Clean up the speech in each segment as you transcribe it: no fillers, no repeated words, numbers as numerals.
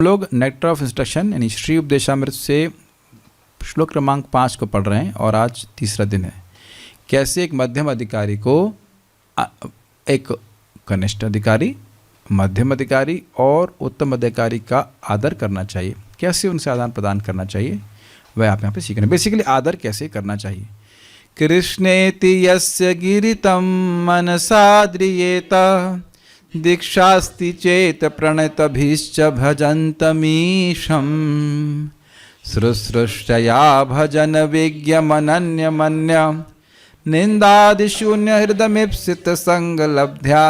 लोग nectar of instruction यानी श्री उपदेशामृत से श्लोक क्रमांक 5 को पढ़ रहे हैं और आज तीसरा दिन है। कैसे एक मध्यम अधिकारी को एक कनिष्ठ अधिकारी, मध्यम अधिकारी और उत्तम अधिकारी का आदर करना चाहिए, कैसे उनसे आदान प्रदान करना चाहिए, वह आप यहाँ पे सीख रहे हैं। बेसिकली आदर कैसे करना चाहिए। कृष्णेति यस्य गिरितं मनसाद्रियेत दीक्षास्ति चेत प्रणतभिश्च भजन्तमीशं श्रुश्रुष्टया भजन विज्ञमनन्यमन्य निंदादिशून्य हृदयमीप्सित संगलब्ध्या।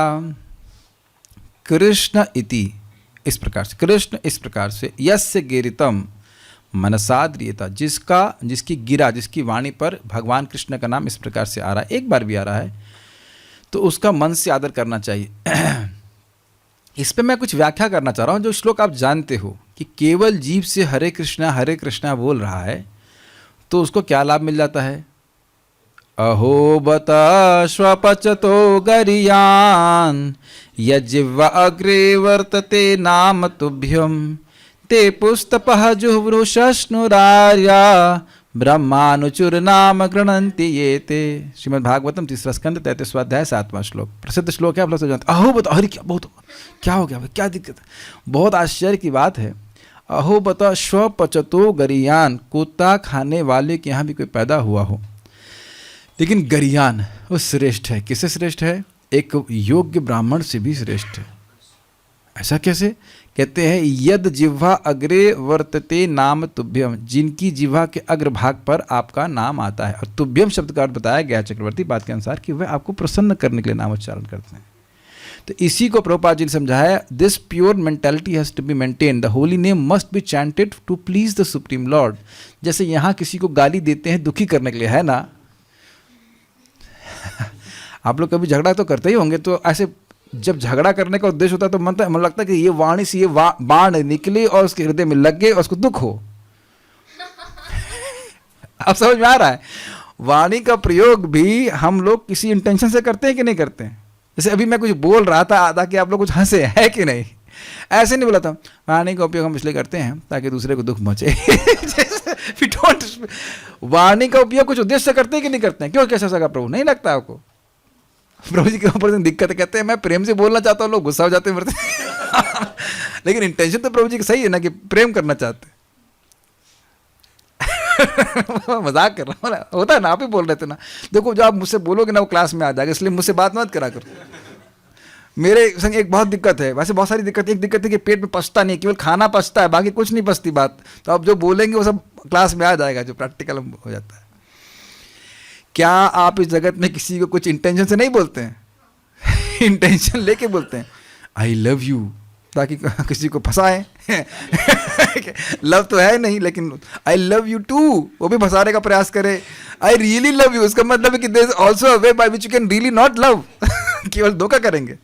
कृष्ण इति इस प्रकार से, कृष्ण इस प्रकार से, यस्य गिरितम मनसाद्रियता, जिसकी गिरा, जिसकी वाणी पर भगवान कृष्ण का नाम इस प्रकार से आ रहा है, एक बार भी आ रहा है, तो उसका मन से आदर करना चाहिए। इस पे मैं कुछ व्याख्या करना चाह रहा हूँ। जो श्लोक आप जानते हो कि केवल जीव से हरे कृष्णा बोल रहा है तो उसको क्या लाभ मिल जाता है। अहो बत स्वपचतो गरियान यजिह्वा अग्रे वर्तते नाम तुभ्यम ते पुस्तपः जुह्वृषश्नुरार्या ब्रह्मानुचुर नाम गृणन्ति ये ते। श्रीमद् भागवतम तीसरा स्कंद 33वां अध्याय 7वां श्लोक, प्रसिद्ध श्लोक है। आप लोग सब जानते। अहो बता, अरे क्या हो गया, क्या दिक्कत है। बहुत आश्चर्य की बात है। अहो बता स्वपचतो गरियान, कुत्ता खाने वाले के यहाँ भी कोई पैदा हुआ हो, लेकिन गरियान वो श्रेष्ठ है। किससे श्रेष्ठ है? एक योग्य ब्राह्मण से भी श्रेष्ठ है। ऐसा कैसे? कहते हैं यद जिह्वा अग्रे वर्तते नाम तुभ्यम, जिनकी जिह्वा के अग्रभाग पर आपका नाम आता है। और तुभ्यम शब्द का अर्थ बताया गया चक्रवर्ती बात के अनुसार कि वह आपको प्रसन्न करने के लिए नाम उच्चारण करते हैं। तो इसी को प्रभुपाद जी ने समझाया, this pure mentality has to be maintain, the holy name must be chanted to please the supreme lord. जैसे यहाँ किसी को गाली देते हैं दुखी करने के लिए, है ना। आप लोग कभी झगड़ा तो करते ही होंगे, तो ऐसे जब झगड़ा करने का उद्देश्य होता है तो मन लगता है कि ये वाणी से ये बाण निकले और उसके हृदय में लग गए और उसको दुख हो। आप समझ में आ रहा है? वाणी का प्रयोग भी हम लोग किसी इंटेंशन से करते हैं कि नहीं करते हैं। जैसे अभी मैं कुछ बोल रहा था आधा कि आप लोग कुछ हंसे, है कि नहीं? ऐसे नहीं बोला था। वाणी का उपयोग हम इसलिए करते हैं ताकि दूसरे को दुख पहुंचे। वाणी का उपयोग कुछ उद्देश्य से करते हैं कि नहीं करते हैं? क्यों, कैसा सका प्रभु? नहीं लगता आपको? प्रभु जी के ऊपर दिक्कत कहते हैं मैं प्रेम से बोलना चाहता हूँ, लोग गुस्सा हो जाते हैं मरते। लेकिन इंटेंशन तो प्रभु जी की सही है ना, कि प्रेम करना चाहते। मजाक कर रहा हूँ ना, होता है ना, आप ही बोल रहे थे ना। देखो जो आप मुझसे बोलोगे ना वो क्लास में आ जाएगा, इसलिए मुझसे बात मत करा करो। मेरे संग एक बहुत दिक्कत है, वैसे बहुत सारी दिक्कत। एक दिक्कत है कि पेट में पचता नहीं, केवल खाना पचता है, बाकी कुछ नहीं पचती बात। तो आप जो बोलेंगे वो सब क्लास में आ जाएगा, जो प्रैक्टिकल हो जाता है। क्या आप इस जगत में किसी को कुछ इंटेंशन से नहीं बोलते हैं? इंटेंशन लेके बोलते हैं। आई लव यू, ताकि किसी को फंसाएं। लव तो है नहीं, लेकिन आई लव यू टू वो भी फंसाने का प्रयास करे। आई रियली लव यू, इसका मतलब है कि there is also a way by which you can really not love. केवल धोखा करेंगे,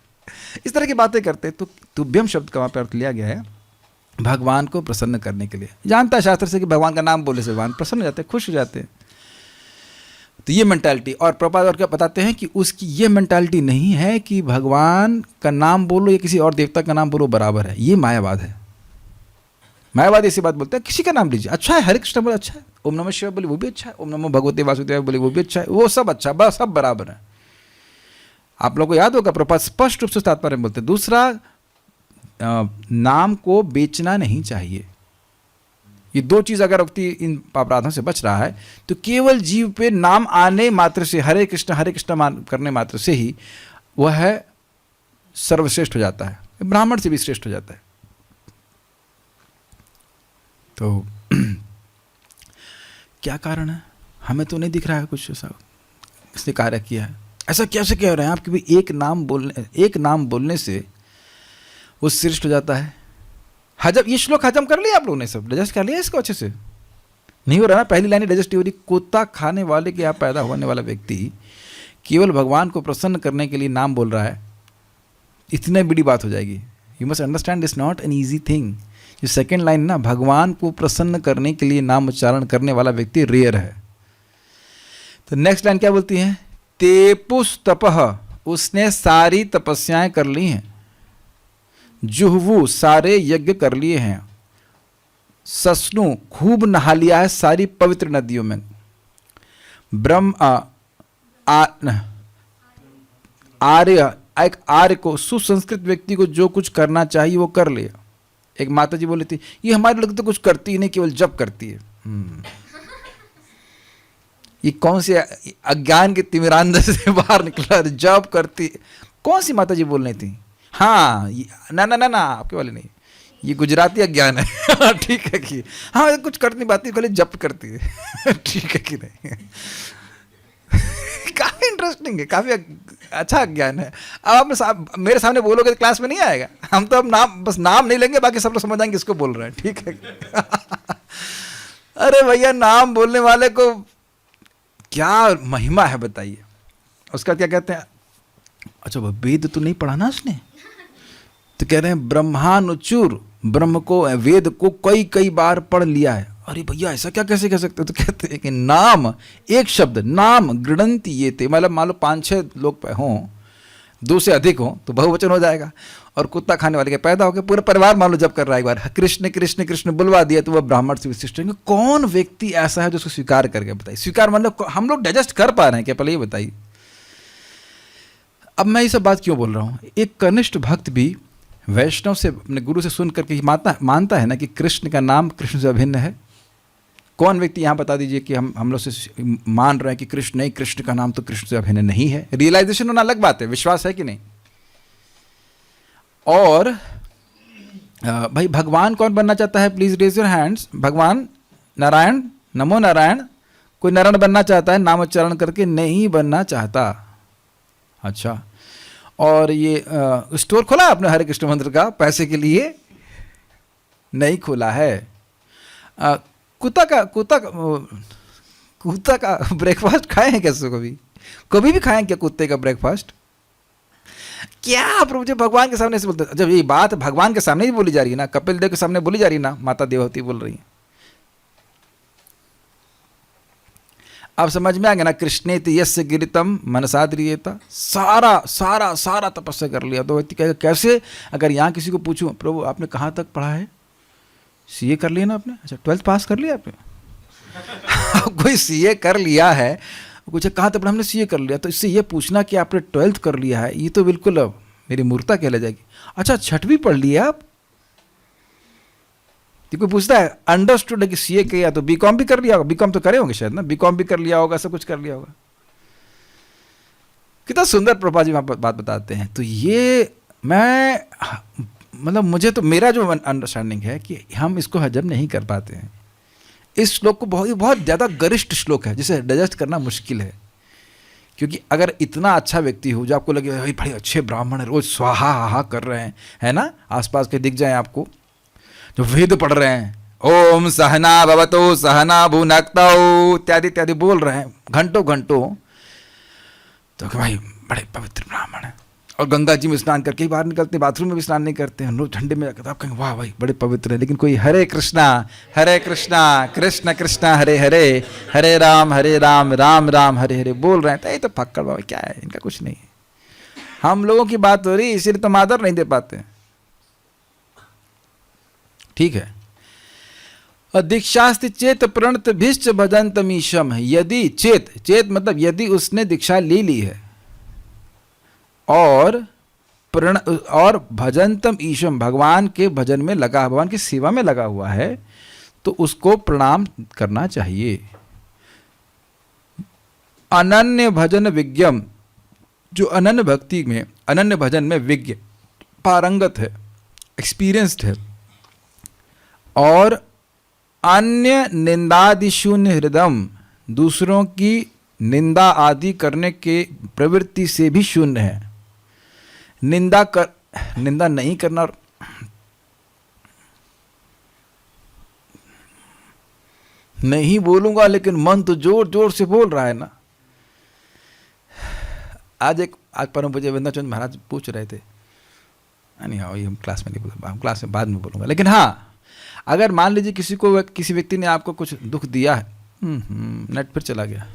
इस तरह की बातें करते। तो तुभ्यम शब्द का वहाँ पर अर्थ लिया गया है भगवान को प्रसन्न करने के लिए। जानता है शास्त्र से कि भगवान का नाम बोलने से भगवान प्रसन्न हो जाते हैं, खुश हो जाते हैं। तो ये मेंटालिटी, और प्रभुपाद और क्या बताते हैं कि उसकी ये मेंटालिटी नहीं है कि भगवान का नाम बोलो या किसी और देवता का नाम बोलो बराबर है। ये मायावाद है। मायावाद ऐसी बात बोलते हैं, किसी का नाम लीजिए, अच्छा है, हरे कृष्ण बोले अच्छा है, ओम नमः शिवाय बोले वो भी अच्छा है, ओम नमो भगवते वासुदेवाय बोले वो भी अच्छा है, वो सब अच्छा, बस सब बराबर है। आप लोगों को याद होगा प्रभुपाद स्पष्ट रूप से तात्पर्य बोलते हैं। दूसरा, नाम को बेचना नहीं चाहिए। ये दो चीज़ अगर व्यक्ति इन अपराधों से बच रहा है तो केवल जीव पे नाम आने मात्र से, हरे कृष्ण करने मात्र से ही वह सर्वश्रेष्ठ हो जाता है, ब्राह्मण से भी श्रेष्ठ हो जाता है। तो क्या कारण है? हमें तो नहीं दिख रहा है कुछ ऐसा इसने कार्य किया है। ऐसा कैसे कह रहे हैं आप कि भाई एक नाम बोलने से वो श्रेष्ठ हो जाता है? हजम, ये श्लोक हजम कर लिया आप लोगों ने, सब डाइजेस्ट कर लिया इसको अच्छे से? नहीं हो रहा ना, पहली लाइन डाइजेस्ट हो रही। कुत्ता खाने वाले के यहाँ पैदा होने वाला व्यक्ति केवल भगवान को प्रसन्न करने के लिए नाम बोल रहा है, इतनी बड़ी बात हो जाएगी। You must understand this not an easy thing. जो सेकेंड लाइन ना, भगवान को प्रसन्न करने के लिए नाम उच्चारण करने वाला व्यक्ति रेयर है। तो नेक्स्ट लाइन क्या बोलती है? तेपुस तपह, उसने सारी तपस्याएं कर ली हैं। जुहवू, सारे यज्ञ कर लिए हैं। ससनु खूब नहा लिया है सारी पवित्र नदियों में। ब्रह्म आर्य, एक आर्य को, सुसंस्कृत व्यक्ति को जो कुछ करना चाहिए वो कर लिया। एक माता जी बोली थी, ये हमारे लोग तो कुछ करती ही नहीं, केवल जप करती है। ये कौन से अज्ञान के तिमिरांध से बाहर निकला, जप करती? कौन सी माता जी बोल रही थी? हाँ, ना ना ना ना, आपके वाले नहीं, ये गुजराती अज्ञान है। ठीक है कि हाँ कुछ कर नहीं पाती, खाली जप करती है। ठीक है कि नहीं? काफी इंटरेस्टिंग है, काफी अच्छा अज्ञान है। अब आप मेरे सामने बोलोगे तो क्लास में नहीं आएगा। हम तो अब बस नाम नहीं लेंगे, बाकी सब लोग समझ जाएंगे किसको बोल रहे हैं। ठीक है? अरे भैया, नाम बोलने वाले को क्या महिमा है बताइए। उसका क्या कहते हैं? अच्छा, वो वेद तो नहीं पढ़ा ना उसने, तो कह रहे हैं ब्रह्मानुचूर, ब्रह्म को, वेद को कई कई बार पढ़ लिया है। अरे भैया, ऐसा क्या कैसे कह सकते हो? तो कहते हैं कि नाम, एक शब्द नाम, गृणंति ये थे, मतलब मान लो 5-6 लोग हों, 2 से अधिक हों तो बहुवचन हो जाएगा। और कुत्ता खाने वाले के पैदा हो गए, पूरा परिवार मान लो जब कर रहा है, एक बार कृष्ण कृष्ण कृष्ण बुलवा दिया तो वह ब्राह्मण से विशिष्ट है। कौन व्यक्ति ऐसा है जो उसको स्वीकार करके बताइए? स्वीकार मतलब हम लोग डाइजेस्ट कर पा रहे हैं क्या? पहले ये बताइए। अब मैं ये सब बात क्यों बोल रहा हूँ? एक कनिष्ठ भक्त भी वैष्णव से, अपने गुरु से सुन करके मानता है ना कि कृष्ण का नाम कृष्ण से अभिन्न है। कौन व्यक्ति यहाँ बता दीजिए कि हम लोग से मान रहे हैं कि कृष्ण नहीं, कृष्ण का नाम तो कृष्ण से अभिन्न नहीं है। रियलाइजेशन होना अलग बात है, विश्वास है कि नहीं? और भाई, भगवान कौन बनना चाहता है? Please raise your hands. भगवान नारायण, नमो नारायण। कोई नारायण बनना चाहता है नाम उच्चारण करके? नहीं बनना चाहता। अच्छा, और ये स्टोर खोला आपने हरे कृष्ण मंत्र का पैसे के लिए? नहीं खोला है। कुत्ता का ब्रेकफास्ट खाए हैं कैसे? कभी भी खाए हैं क्या कुत्ते का ब्रेकफास्ट? क्या आप मुझे भगवान के सामने से बोलते? जब ये बात भगवान के सामने ही बोली जा रही है ना, कपिल देव के सामने बोली जा रही है ना, माता देवहूति बोल रही है। अब समझ में आ गया ना? कृष्णेति यस्य गिरितम मनसा द्रियेत। सारा सारा सारा तपस्या कर लिया। तो व्यक्ति कहेगा कैसे? अगर यहाँ किसी को पूछूं, प्रभु आपने कहाँ तक पढ़ा है? सीए कर लिया ना आपने? अच्छा, 12th पास कर लिया आपने? कोई सीए कर लिया है, कुछ कहाँ तक पढ़ा? हमने सीए कर लिया। तो इससे ये पूछना कि आपने 12th कर लिया है, ये तो बिल्कुल अब मेरी मूर्ता कहला जाएगी। अच्छा, 6वीं पढ़ लिया आप? कोई पूछता है अंडरस्टूड है कि सीए किया तो बीकॉम भी कर लिया होगा? बीकॉम तो करे होंगे शायद ना, बीकॉम भी कर लिया होगा, सब कुछ कर लिया होगा। कितना सुंदर प्रभुपाद जी बात बताते हैं। तो ये मैं, मतलब मुझे तो, मेरा जो अंडरस्टैंडिंग है कि हम इसको हजम नहीं कर पाते हैं। इस श्लोक को बहुत ज़्यादा गरिष्ठ श्लोक है, जिसे डाइजेस्ट करना मुश्किल है। क्योंकि अगर इतना अच्छा व्यक्ति हो जो आपको लगे भाई बड़े अच्छे ब्राह्मण है, रोज स्वाहा हाहा कर रहे हैं, है ना, आसपास के दिख जाए आपको, जो वेद पढ़ रहे हैं, ओम सहना भवतो सहना भुनक्तौ इत्यादि इत्यादि बोल रहे हैं घंटों घंटों, तो भाई बड़े पवित्र ब्राह्मण हैं। और गंगा जी में स्नान करके ही बाहर निकलते हैं, बाथरूम में भी स्नान नहीं करते हैं, रोज ठंडे में जाकर आप कहेंगे वाह भाई बड़े पवित्र है। लेकिन कोई हरे कृष्णा कृष्ण कृष्णा हरे हरे, हरे राम राम राम हरे हरे बोल रहे हैं, तो ये तो फक्कड़ बाबा क्या है, इनका कुछ नहीं है। हम लोगों की बात हो रही, इसीलिए तो आदर नहीं दे पाते हैं। ठीक है। दीक्षास्ति चेत प्रणत भिष्ट भजंतमीशम, यदि चेत मतलब यदि उसने दीक्षा ले ली है और भजंतम ईशम, भगवान के भजन में लगा, भगवान की सेवा में लगा हुआ है, तो उसको प्रणाम करना चाहिए। अनन्य भजन विज्ञम, जो अनन्य भक्ति में, अनन्य भजन में विज्ञ, पारंगत है, एक्सपीरियंस्ड है, और अन्य निंदादि शून्य हृदयम, दूसरों की निंदा आदि करने के प्रवृत्ति से भी शून्य है। निंदा नहीं करना, नहीं बोलूंगा लेकिन मन तो जोर जोर से बोल रहा है ना। आज परम पूज्य वृंदाचंद महाराज पूछ रहे थे, नहीं हाँ ये हम क्लास में नहीं बोलूँगा, हम क्लास में बाद में बोलूँगा, लेकिन हाँ अगर मान लीजिए किसी व्यक्ति ने आपको कुछ दुख दिया है, नेट पर चला गया,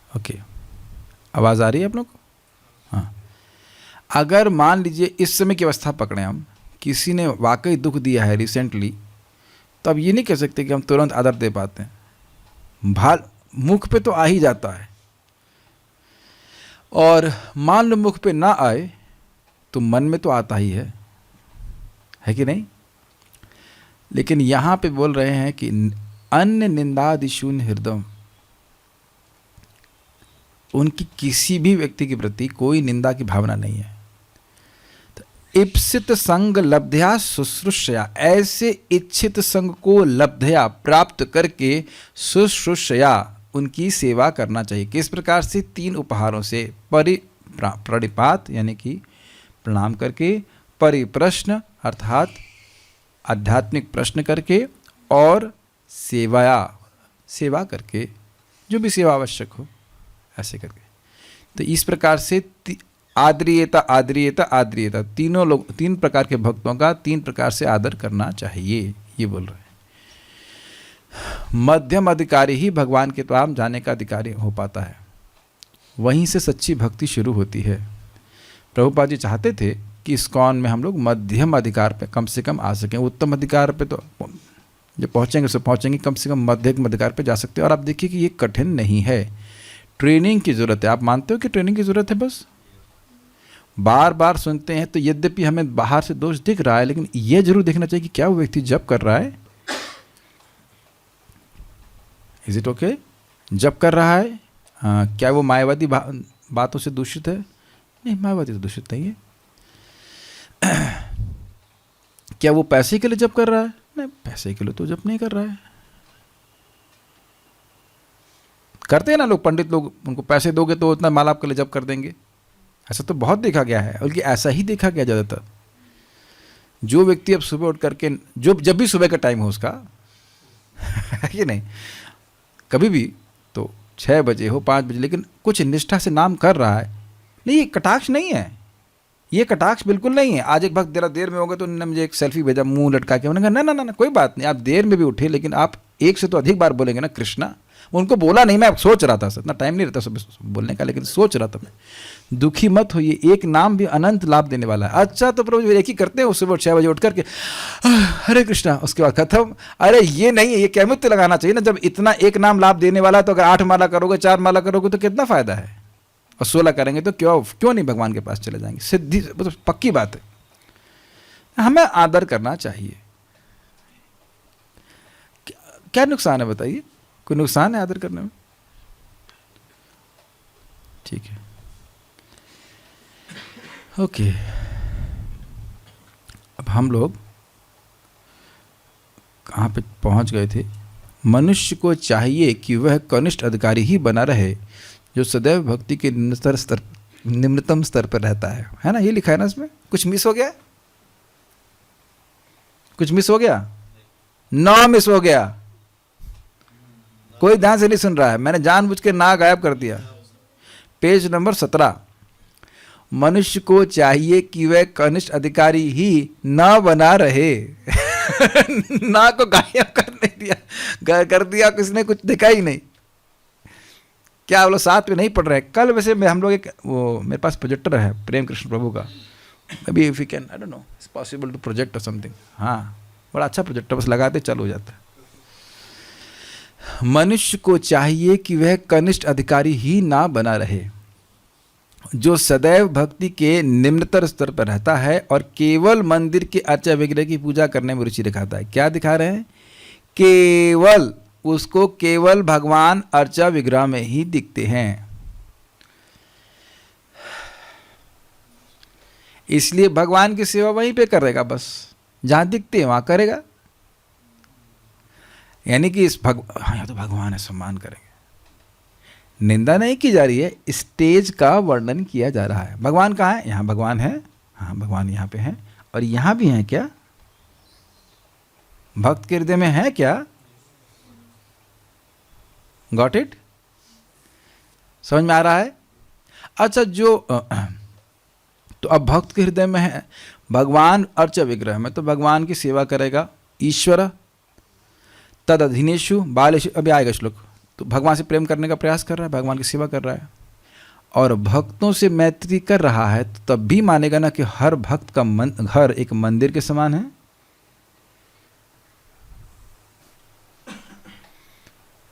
ओके आवाज़ आ रही है आप लोग को? हाँ। अगर मान लीजिए इस समय की अवस्था पकड़ें हम, किसी ने वाकई दुख दिया है रिसेंटली, तो अब ये नहीं कह सकते कि हम तुरंत आदर दे पाते हैं। भाल मुख पे तो आ ही जाता है, और मान लो मुख पे ना आए तो मन में तो आता ही है कि नहीं? लेकिन यहाँ पे बोल रहे हैं कि अन्य निंदादिशून्य हृदय, उनकी किसी भी व्यक्ति के प्रति कोई निंदा की भावना नहीं है। तो इप्सित संग लब्ध्या शुश्रूषया, ऐसे इच्छित संग को लब्ध्या प्राप्त करके शुश्रूषया उनकी सेवा करना चाहिए। किस प्रकार से? 3 उपहारों से, प्रणिपात यानी कि प्रणाम करके, परिप्रश्न अर्थात आध्यात्मिक प्रश्न करके, और सेवा करके, जो भी सेवा आवश्यक हो ऐसे करके। तो इस प्रकार से आद्रियता आद्रियता आद्रियता, 3 प्रकार के भक्तों का 3 प्रकार से आदर करना चाहिए, ये बोल रहे हैं। मध्यम अधिकारी ही भगवान के पास जाने का अधिकारी हो पाता है, वहीं से सच्ची भक्ति शुरू होती है। प्रभुपाद जी चाहते थे कि इस्कॉन में हम लोग मध्यम अधिकार पे कम से कम आ सकें। उत्तम अधिकार पे तो जब पहुँचेंगे सो पहुँचेंगे, कम से कम मध्यम अधिकार पे जा सकते हैं। और आप देखिए कि ये कठिन नहीं है, ट्रेनिंग की ज़रूरत है। आप मानते हो कि ट्रेनिंग की ज़रूरत है? बस बार बार सुनते हैं तो यद्यपि हमें बाहर से दोष दिख रहा है, लेकिन ये जरूर देखना चाहिए कि क्या वो व्यक्ति जप कर रहा है। Is it okay? जप कर रहा है? क्या वो मायावादी बातों से दूषित है? नहीं, मायावादी तो दूषित नहीं है। क्या वो पैसे के लिए जप कर रहा है? नहीं, पैसे के लिए तो जप नहीं कर रहा है। करते हैं ना लोग, पंडित लोग, उनको पैसे दोगे तो उतना माला आपके लिए जप कर देंगे। ऐसा तो बहुत देखा गया है, बल्कि ऐसा ही देखा गया ज़्यादातर। जो व्यक्ति अब सुबह उठ करके, जब भी सुबह का टाइम हो उसका है कि नहीं, कभी भी तो 6 बजे हो 5 बजे, लेकिन कुछ निष्ठा से नाम कर रहा है, नहीं, ये कटाक्ष नहीं है, ये कटाक्ष बिल्कुल नहीं है। आज एक भक्त जरा देर में हो गए तो उन्होंने मुझे एक सेल्फी भेजा मुंह लटका के, उन्होंने कहा ना कोई बात नहीं, आप देर में भी उठे, लेकिन आप 1 से तो अधिक बार बोलेंगे ना कृष्णा। उनको बोला नहीं, मैं सोच रहा था, इतना टाइम नहीं रहता सुबह बोलने का, लेकिन सोच रहा था मैं। दुखी मत होइए, एक नाम भी अनंत लाभ देने वाला है। अच्छा तो प्रभु एक ही करते हैं, सुबह 6 बजे उठ करके हरे कृष्णा, उसके बाद खत्म। अरे ये नहीं है, ये कैमुत्य लगाना चाहिए ना। जब इतना एक नाम लाभ देने वाला है तो अगर 8 माला करोगे, 4 माला करोगे तो कितना फायदा है, और 16 करेंगे तो क्यों नहीं भगवान के पास चले जाएंगे। सिद्धि मतलब पक्की बात है, हमें आदर करना चाहिए। क्या नुकसान है बताइए? कोई नुकसान है आदर करने में? ठीक है, ओके। अब हम लोग कहाँ पे पहुँच गए थे? मनुष्य को चाहिए कि वह कनिष्ठ अधिकारी ही बना रहे, जो सदैव भक्ति के निम्नतम स्तर पर रहता है ना? ये लिखा है ना इसमें? कुछ मिस हो गया? कुछ मिस हो गया? ना मिस हो गया? कोई ध्यान से नहीं सुन रहा है, मैंने जानबूझ के ना गायब कर दिया। पेज नंबर 17, मनुष्य को चाहिए कि वह कनिष्ठ अधिकारी ही ना बना रहे। ना को गायब कर नहीं दिया, कर दिया किसने, कुछ दिखा ही नहीं। क्या आप लोग साथ में नहीं पढ़ रहे? कल वैसे हम लोग एक वो मेरे पास प्रोजेक्टर है प्रेम कृष्ण प्रभु का, may be if you can, I don't know, it's possible to project or something. हाँ, बड़ा अच्छा प्रोजेक्टर, बस लगाते चालू हो जाता है। मनुष्य को चाहिए कि वह कनिष्ठ अधिकारी ही ना बना रहे, जो सदैव भक्ति के निम्नतर स्तर पर रहता है और केवल मंदिर के अर्चा विग्रह की पूजा करने में रुचि दिखाता है। क्या दिखा रहे हैं? केवल, उसको केवल भगवान अर्चा विग्रह में ही दिखते हैं, इसलिए भगवान की सेवा वहीं पे करेगा, बस जहां दिखते हैं वहां करेगा। यानी कि हाँ तो भगवान है, सम्मान करेंगे। निंदा नहीं की जा रही है, स्टेज का वर्णन किया जा रहा है। भगवान कहाँ है? यहाँ भगवान है, हाँ भगवान यहाँ पे हैं, और यहाँ भी हैं क्या? भक्त के हृदय में है क्या? Got it? समझ में आ रहा है? अच्छा, जो तो अब भक्त के हृदय में है भगवान अर्च विग्रह में, तो भगवान की सेवा करेगा। ईश्वर तद अधीनेषु बालेषु, अभी आएगा श्लोक। तो भगवान से प्रेम करने का प्रयास कर रहा है, भगवान की सेवा कर रहा है। और भक्तों से मैत्री कर रहा है, तो तब भी मानेगा ना कि हर भक्त का घर एक मंदिर के समान है।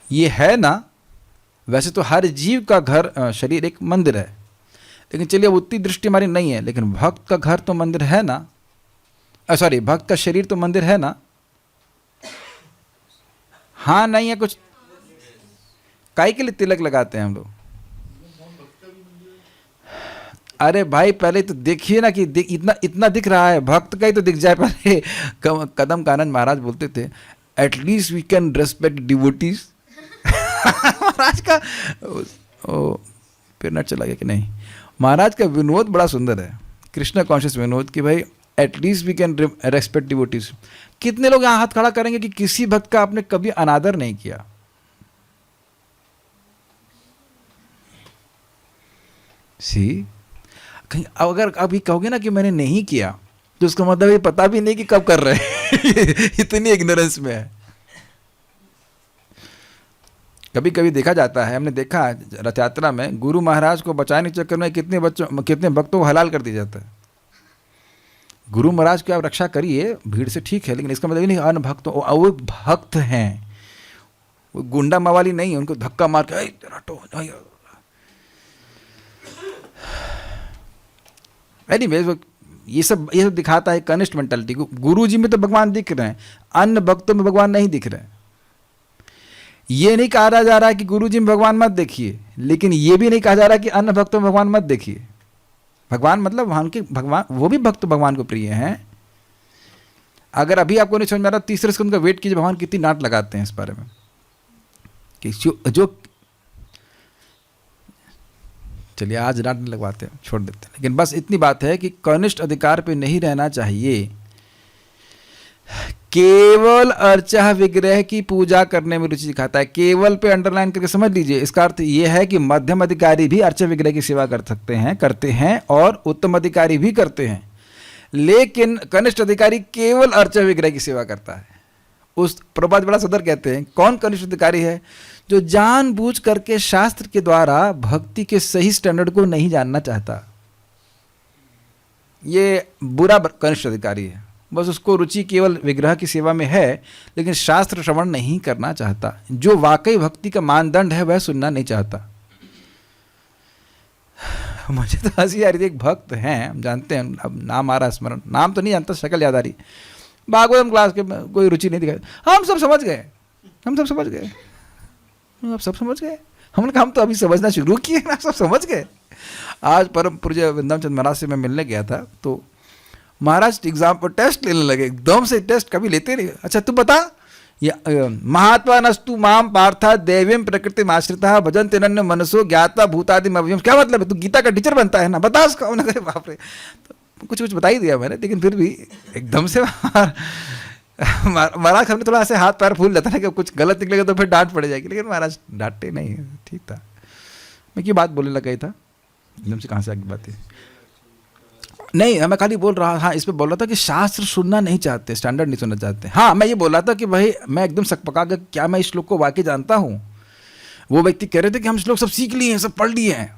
ये है ना। वैसे तो हर जीव का घर शरीर एक मंदिर है, लेकिन चलिए अब उतनी दृष्टि हमारी नहीं है, लेकिन भक्त का घर तो मंदिर है ना, सॉरी भक्त का शरीर तो मंदिर है ना। हाँ नहीं है कुछ, काहे के लिए तिलक लगाते हैं हम लोग? अरे भाई पहले तो देखिए ना कि इतना इतना दिख रहा है, भक्त का ही तो दिख जाए पहले। कदम कानन महाराज बोलते थे at least we can respect devotees. Maharaj का फिर नट चला गया कि नहीं। महाराज का विनोद बड़ा सुंदर है, कृष्णा कॉन्शियस विनोद, कि भाई at least we can respect devotees. कितने लोग यहाँ हाथ खड़ा करेंगे कि किसी भक्त का आपने कभी अनादर नहीं किया? सी कहीं अगर अभी कहोगे ना कि मैंने नहीं किया, तो उसका मतलब ये पता भी नहीं कि कब कर रहे हैं। इतनी इग्नोरेंस में है। कभी कभी देखा जाता है, हमने देखा रथ यात्रा में गुरु महाराज को बचाने के चक्कर में कितने भक्तों को हलाल कर दिया जाता है। गुरु महाराज की आप रक्षा करिए भीड़ से, ठीक है, लेकिन इसका मतलब नहीं अन्य भक्तों, वो भक्त हैं, वो गुंडा मवाली नहीं है, उनको धक्का मार के एनीवेज ये सब दिखाता है कनिष्ठ मेंटालिटी को। गुरु जी में तो भगवान दिख रहे हैं, अन्य भक्तों में भगवान नहीं दिख रहे हैं। ये नहीं कहा जा रहा है कि गुरु जी में भगवान मत देखिए, लेकिन ये भी नहीं कहा जा रहा कि अन्य भक्तों में भगवान मत देखिए। भगवान मतलब वहां के भगवान, वो भी भक्त भगवान को प्रिय हैं। अगर अभी आपको नहीं समझ में आ रहा, तीसरे स्कंद का वेट कीजिए, भगवान कितनी नाट लगाते हैं इस बारे में कि जो चलिए आज नाट नहीं लगवाते हैं, छोड़ देते हैं, लेकिन बस इतनी बात है कि कनिष्ठ अधिकार पे नहीं रहना चाहिए। केवल अर्चा विग्रह की पूजा करने में रुचि दिखाता है। केवल पे अंडरलाइन करके समझ लीजिए, इसका अर्थ यह है कि मध्यम अधिकारी भी अर्चा विग्रह की सेवा कर सकते हैं, करते हैं, और उत्तम अधिकारी भी करते हैं, लेकिन कनिष्ठ अधिकारी केवल अर्चा विग्रह की सेवा करता है। उस प्रभात बड़ा सदर कहते हैं, कौन कनिष्ठ अधिकारी है? जो जानबूझ करके शास्त्र के द्वारा भक्ति के सही स्टैंडर्ड को नहीं जानना चाहता, ये बुरा कनिष्ठ अधिकारी है। बस उसको रुचि केवल विग्रह की सेवा में है, लेकिन शास्त्र श्रवण नहीं करना चाहता। जो वाकई भक्ति का मानदंड है वह सुनना नहीं चाहता। मुझे तो हंसी आ रही थी, एक भक्त हैं, हम जानते हैं, अब नाम आ रहा है स्मरण, नाम तो नहीं जानता, शक्ल याद आ रही, भागवतम क्लास के कोई रुचि नहीं दिखाई। हम सब समझ गए, हम सब समझ गए, आप सब समझ गए। हमने कहा हम तो अभी समझना शुरू किए ना, सब समझ गए। आज परम पूज्य वृंदावन चंद महाराज से मैं मिलने गया था, तो महाराज एग्जाम पर टेस्ट लेने लगे, एकदम से टेस्ट कभी लेते नहीं। अच्छा तू बता, महात्मा नस्तु माम पार्था देवीम प्रकृति आश्रिता भजन तेनन्य मनसो ज्ञाता भूतादिम अव्ययम। क्या मतलब है? तू गीता का टीचर बनता है ना, बता उसका। उन्होंने कहा बाप रे, तो कुछ बता ही दिया मैंने, लेकिन फिर भी एकदम से महाराज हमने थोड़ा ऐसे हाथ पैर फूल जाता है कि कुछ गलत निकलेगा तो फिर डांट पड़ जाएगी, लेकिन महाराज डांटे नहीं, ठीक था। मैं क्या बात बोलने लगा था, एकदम से कहाँ से आगे बात है? नहीं, मैं खाली बोल रहा, हाँ इस पे बोल रहा था कि शास्त्र सुनना नहीं चाहते, स्टैंडर्ड नहीं सुनना चाहते। हाँ मैं ये बोल रहा था कि भाई मैं एकदम सकपका गया, क्या मैं इस श्लोक को वाकई जानता हूँ? वो व्यक्ति कह रहे थे कि हम श्लोक सब सीख लिए हैं, सब पढ़ लिए हैं,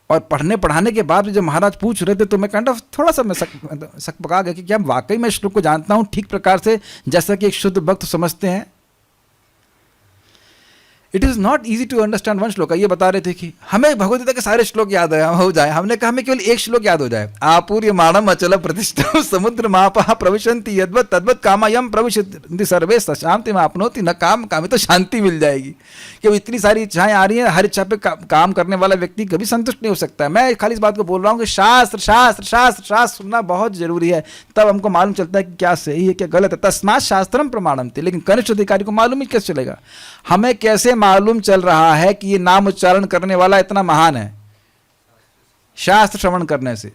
और पढ़ाने के बाद जब महाराज पूछ रहे थे तो मैं काइंड ऑफ थोड़ा सा मैं सकपका गया कि क्या वाकई मैं श्लोक को जानता हूँ ठीक प्रकार से, जैसा कि एक शुद्ध भक्त समझते हैं। It is not easy to understand one shloka. ये बता रहे थे कि हमें भगवद्गीता के सारे श्लोक याद हो जाए, हमने कहा हमें केवल एक श्लोक याद हो जाए, आपूर्य माणम अचल प्रतिष्ठा समुद्र महापा प्रविशंति यद्वत् तद्वत् कामयम प्रविशन्ति सर्वे शांति में आपनोति न काम कामी, तो शांति मिल जाएगी। कि इतनी सारी इच्छाएं आ रही हैं, हर इच्छा पे काम करने वाला व्यक्ति कभी संतुष्ट नहीं हो सकता। मैं खाली इस बात को बोल रहा हूँ कि शास्त्र शास्त्र शास्त्र शास्त्र सुनना बहुत जरूरी है, तब हमको मालूम चलता है कि क्या सही है क्या गलत है। तस्मात् शास्त्रम प्रमाणम थे, लेकिन कनिष्ठ अधिकारी को मालूम ही कैसे चलेगा? हमें कैसे मालूम चल रहा है कि ये नाम उच्चारण करने वाला इतना महान है? शास्त्र श्रवण करने से,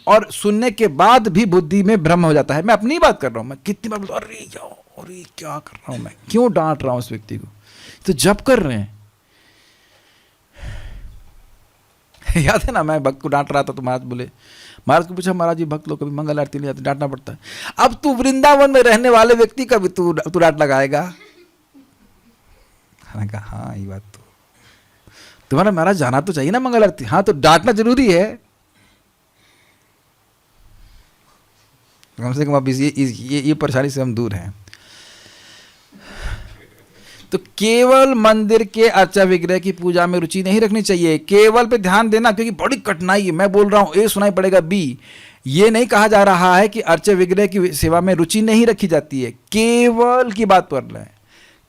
और सुनने के बाद भी बुद्धि में भ्रम हो जाता है। मैं अपनी बात कर रहा हूं, मैं कितनी बार बोलता हूं अरे जाओ, अरे क्या कर रहा हूं मैं, क्यों डांट रहा हूं उस व्यक्ति को? तो जब कर रहे हैं याद है ना, मैं भक्त को डांट रहा था तो महाराज बोले, महाराज को पूछा महाराज जी भक्त लोग कभी मंगल आरती नहीं आती, डांटना पड़ता है। अब तू वृंदावन में रहने वाले व्यक्ति का भी तू डांट लगाएगा? कहा हाँ ये बात तुम्हारा महाराज जाना तो चाहिए ना मंगल आरती। हाँ तो डांटना जरूरी है, कम से कम अब ये परेशानी से हम दूर हैं। तो केवल मंदिर के अर्चा विग्रह की पूजा में रुचि नहीं रखनी चाहिए, केवल पे ध्यान देना, क्योंकि बड़ी कठिनाई है। मैं बोल रहा हूं ए सुनाई पड़ेगा बी। ये नहीं कहा जा रहा है कि अर्चा विग्रह की सेवा में रुचि नहीं रखी जाती है, केवल की बात कर रहे हैं।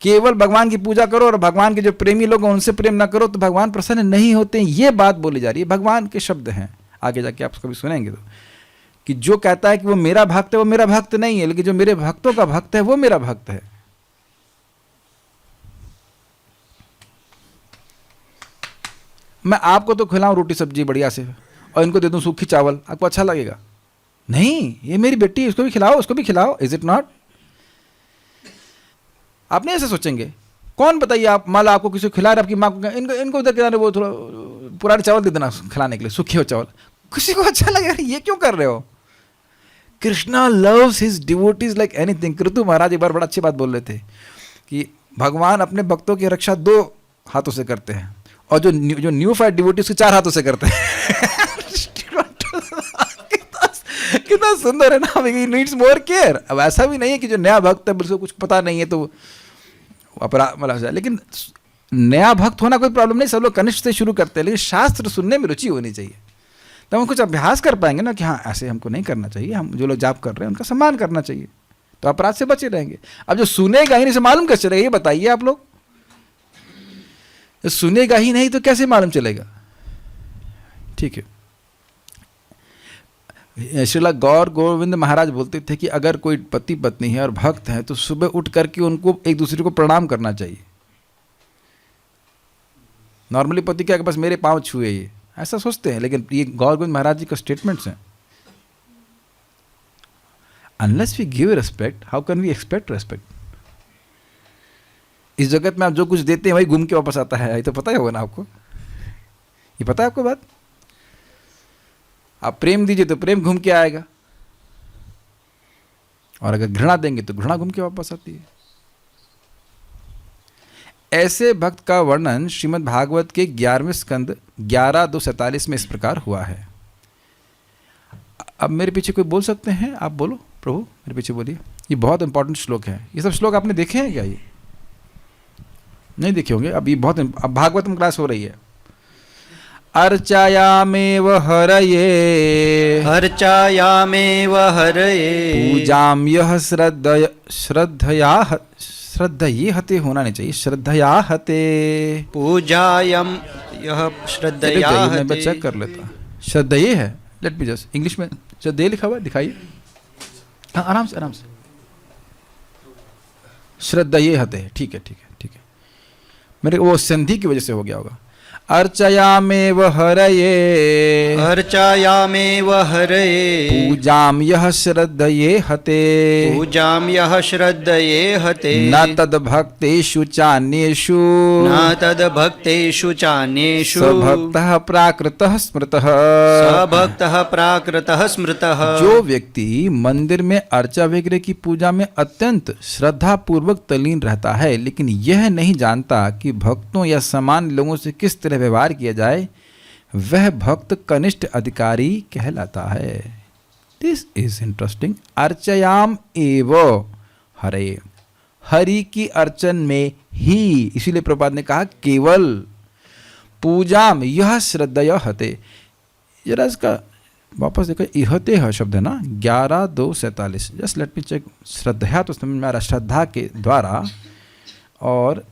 केवल भगवान की पूजा करो और भगवान के जो प्रेमी लोग हैं उनसे प्रेम ना करो तो भगवान प्रसन्न नहीं होते हैं, ये बात बोली जा रही है। भगवान के शब्द हैं, आगे जाके आप कभी सुनेंगे तो, कि जो कहता है कि वो मेरा भक्त है वो मेरा भक्त नहीं है, लेकिन जो मेरे भक्तों का भक्त है वो मेरा भक्त है। मैं आपको तो खिलाऊं रोटी सब्जी बढ़िया से और इनको दे दूं सूखी चावल, आपको अच्छा लगेगा? नहीं, ये मेरी बेटी है, इसको भी खिलाओ, उसको भी खिलाओ। Is it not? आप नहीं ऐसे सोचेंगे? कौन बताइए, आप मान लो आपको किसी को खिला रहे, आपकी माँ को इनको उधर खिला रहे, वो थोड़ा पुराने चावल दे देना खिलाने के लिए, सूखे हो चावल, किसी को अच्छा लगेगा? ये क्यों कर रहे हो? Krishna loves his devotees like anything. Kritu Maharaj एक बार बड़ा अच्छी बात बोल रहे थे कि भगवान अपने भक्तों की रक्षा 2 हाथों से करते हैं और जो न्यू फाइट डिवोटी उसके 4 हाथों से करते हैं। कितना सुंदर है ना, नीड्स मोर केयर। अब ऐसा भी नहीं है कि जो नया भक्त है उसको कुछ पता नहीं है तो अपराध मतलब हो जाए, लेकिन नया भक्त होना कोई प्रॉब्लम नहीं, सब लोग कनिष्ठ से शुरू करते हैं, लेकिन शास्त्र सुनने में रुचि होनी चाहिए, तब हम कुछ अभ्यास कर पाएंगे ना कि हाँ ऐसे हमको नहीं करना चाहिए, हम जो लोग जाप कर रहे हैं उनका सम्मान करना चाहिए, तो अपराध से बचे रहेंगे। अब जो सुनेगा ही नहीं से मालूम कैसे चलेगा, ये बताइए आप लोग? सुनेगा ही नहीं तो कैसे मालूम चलेगा? ठीक है, श्रीला गौर गोविंद महाराज बोलते थे कि अगर कोई पति पत्नी है और भक्त है तो सुबह उठ करके उनको एक दूसरे को प्रणाम करना चाहिए। नॉर्मली पति क्या बस मेरे पांव छुए, ये ऐसा सोचते हैं, लेकिन ये गौर गोविंद महाराज जी का स्टेटमेंट्स हैं। Unless we give respect how can we expect respect? इस जगत में आप जो कुछ देते हैं वही घूम के वापस आता है, ये तो पता ही होगा ना आपको, ये पता है आपको बात? आप प्रेम दीजिए तो प्रेम घूम के आएगा, और अगर घृणा देंगे तो घृणा घूम के वापस आती है। ऐसे भक्त का वर्णन श्रीमद् भागवत के 11वें स्कंद 11:2-47 में इस प्रकार हुआ है। अब मेरे पीछे कोई बोल सकते हैं? आप बोलो प्रभु, मेरे पीछे बोलिए। ये बहुत इंपॉर्टेंट श्लोक है। ये सब श्लोक आपने देखे हैं क्या? ये नहीं देखे होंगे। अब ये बहुत, अब भागवतम क्लास हो रही है। अर्चायामेव हरये, अर्चायामेव हरये, पूजाम यह श्रद्धया हते होना नहीं चाहिए, श्रद्धया हते, पूजायम यह श्रद्धया हते। मैं चेक कर लेता, श्रद्धये है, लेट मी जस्ट, इंग्लिश में श्रद्धेय लिखा हुआ है, दिखाइए। हाँ आराम से आराम से, श्रद्धये हते, ठीक है ठीक है ठीक है, मेरे वो संधि की वजह से हो गया होगा। अर्चयामेव हरये, अर्चायामेव हरये, पूजाम यह श्रद्धये हते, पूजाम यह श्रद्धये हते, न तद भक्तेषु चान्येषु, न तद भक्तेषु चान्येषु, सभक्तः प्राकृतः स्मृतः, सभक्तः प्राकृतः स्मृतः। जो व्यक्ति मंदिर में अर्चा विग्रह की पूजा में अत्यंत श्रद्धा पूर्वक तल्लीन रहता है, लेकिन यह नहीं जानता कि भक्तों या समान लोगों से किस तरह व्यवहार किया जाए, वह भक्त कनिष्ठ अधिकारी कहलाता है। This is interesting. अर्चयाम एव हरे, हरि की अर्चन में ही, इसीलिए प्रभुपाद ने कहा केवल। पूजाम यह श्रद्धया हते, जरा इसका वापस देखो, इहते ह शब्द है ना, 11:2-47। Just let me check. श्रद्धा तो समझ में आ रहा, श्रद्धा के द्वारा, और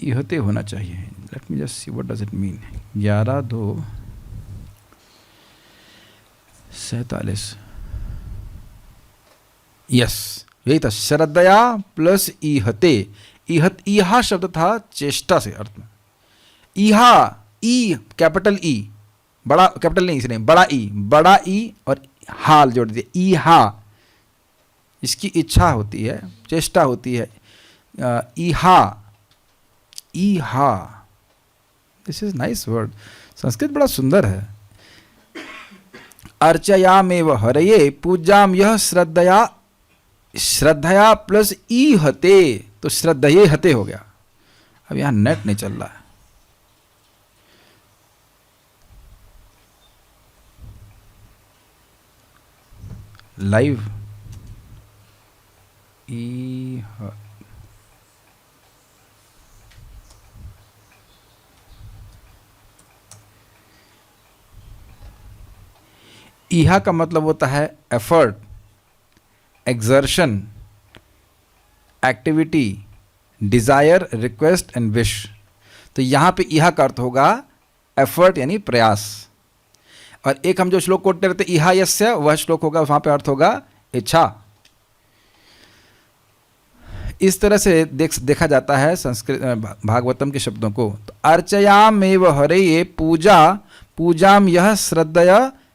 इहते होना चाहिए। Let me just see what does it mean. 11:2-47, yes यही था, श्रद्धया प्लस इहते। इहा शब्द था चेष्टा से अर्थ में। इहा, ई कैपिटल ई, बड़ा कैपिटल नहीं, इसने बड़ा ई और हाल जोड़ दिया, इहा। इसकी इच्छा होती है, चेष्टा होती है। इहा, इहा, this is nice word, Sanskrit बड़ा सुंदर है। अर्चयामेव हरये, पूजाम यह श्रद्धया, श्रद्धया प्लस ईहते, तो श्रद्धये हते हो गया। अब यहां नेट नहीं चल रहा है, लाइव ई इहा का मतलब होता है effort, exertion, activity, desire, request and wish. तो यहाँ पे इहा का अर्थ होगा एफर्ट यानी प्रयास। और एक हम जो श्लोक कोट करते हैं इहा यस्य, वह श्लोक होगा, वहां पे अर्थ होगा इच्छा। इस तरह से देखा जाता है संस्कृत भागवतम के शब्दों को। तो अर्चयामेव हरे पूजाम यह